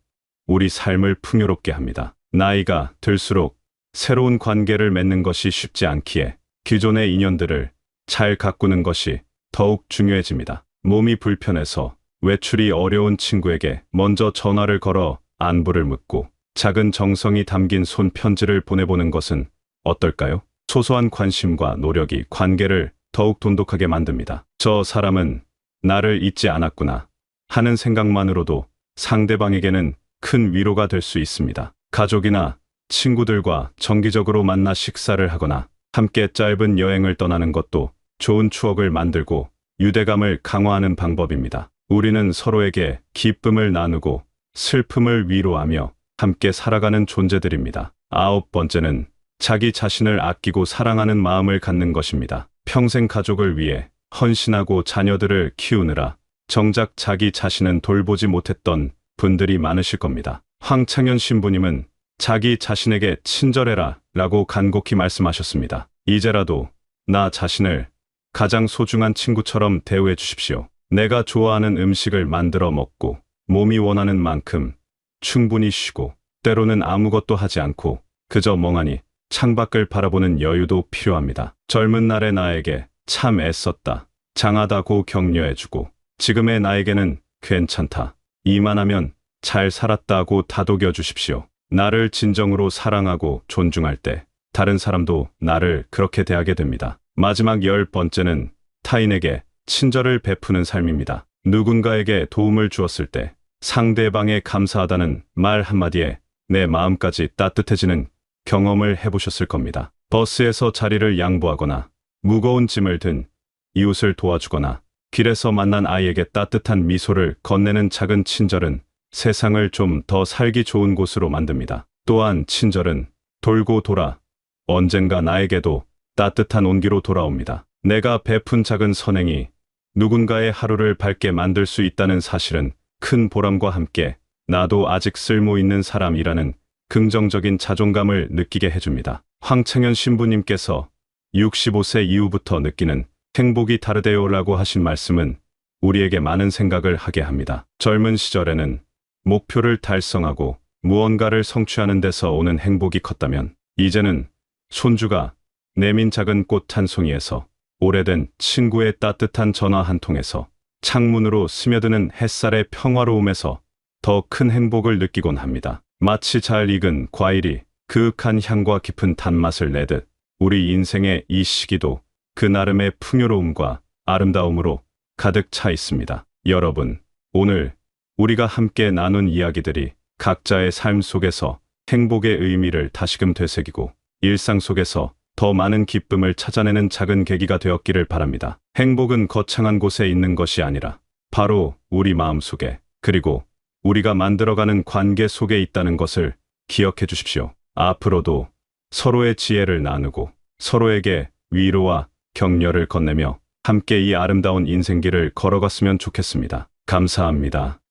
B: 우리 삶을 풍요롭게 합니다. 나이가 들수록 새로운 관계를 맺는 것이 쉽지 않기에 기존의 인연들을 잘 가꾸는 것이 더욱 중요해집니다. 몸이 불편해서 외출이 어려운 친구에게 먼저 전화를 걸어 안부를 묻고 작은 정성이 담긴 손편지를 보내보는 것은 어떨까요? 소소한 관심과 노력이 관계를 더욱 돈독하게 만듭니다. 저 사람은 나를 잊지 않았구나 하는 생각만으로도 상대방에게는 큰 위로가 될 수 있습니다. 가족이나 친구들과 정기적으로 만나 식사를 하거나 함께 짧은 여행을 떠나는 것도 좋은 추억을 만들고 유대감을 강화하는 방법입니다. 우리는 서로에게 기쁨을 나누고 슬픔을 위로하며 함께 살아가는 존재들입니다. 아홉 번째는 자기 자신을 아끼고 사랑하는 마음을 갖는 것입니다. 평생 가족을 위해 헌신하고 자녀들을 키우느라 정작 자기 자신은 돌보지 못했던 분들이 많으실 겁니다. 황창현 신부님은 자기 자신에게 친절해라 라고 간곡히 말씀하셨습니다. 이제라도 나 자신을 가장 소중한 친구처럼 대우해 주십시오. 내가 좋아하는 음식을 만들어 먹고 몸이 원하는 만큼 충분히 쉬고 때로는 아무것도 하지 않고 그저 멍하니 창밖을 바라보는 여유도 필요합니다. 젊은 날의 나에게 참 애썼다. 장하다고 격려해주고 지금의 나에게는 괜찮다. 이만하면 잘 살았다고 다독여 주십시오. 나를 진정으로 사랑하고 존중할 때 다른 사람도 나를 그렇게 대하게 됩니다. 마지막 10번째는 타인에게 친절을 베푸는 삶입니다. 누군가에게 도움을 주었을 때 상대방에 감사하다는 말 한마디에 내 마음까지 따뜻해지는 경험을 해보셨을 겁니다. 버스에서 자리를 양보하거나 무거운 짐을 든 이웃을 도와주거나 길에서 만난 아이에게 따뜻한 미소를 건네는 작은 친절은 세상을 좀 더 살기 좋은 곳으로 만듭니다. 또한 친절은 돌고 돌아 언젠가 나에게도 따뜻한 온기로 돌아옵니다. 내가 베푼 작은 선행이 누군가의 하루를 밝게 만들 수 있다는 사실은 큰 보람과 함께 나도 아직 쓸모 있는 사람이라는 긍정적인 자존감을 느끼게 해줍니다. 황창현 신부님께서 65세 이후부터 느끼는 행복이 다르대요라고 하신 말씀은 우리에게 많은 생각을 하게 합니다. 젊은 시절에는 목표를 달성하고 무언가를 성취하는 데서 오는 행복이 컸다면 이제는 손주가 내민 작은 꽃 한 송이에서 오래된 친구의 따뜻한 전화 한 통에서 창문으로 스며드는 햇살의 평화로움에서 더 큰 행복을 느끼곤 합니다. 마치 잘 익은 과일이 그윽한 향과 깊은 단맛을 내듯 우리 인생의 이 시기도 그 나름의 풍요로움과 아름다움으로 가득 차 있습니다. 여러분, 오늘 우리가 함께 나눈 이야기들이 각자의 삶 속에서 행복의 의미를 다시금 되새기고 일상 속에서 더 많은 기쁨을 찾아내는 작은 계기가 되었기를 바랍니다. 행복은 거창한 곳에 있는 것이 아니라 바로 우리 마음 속에 그리고 우리가 만들어가는 관계 속에 있다는 것을 기억해 주십시오. 앞으로도 서로의 지혜를 나누고 서로에게 위로와 격려를 건네며 함께 이 아름다운 인생길을 걸어갔으면 좋겠습니다. 감사합니다.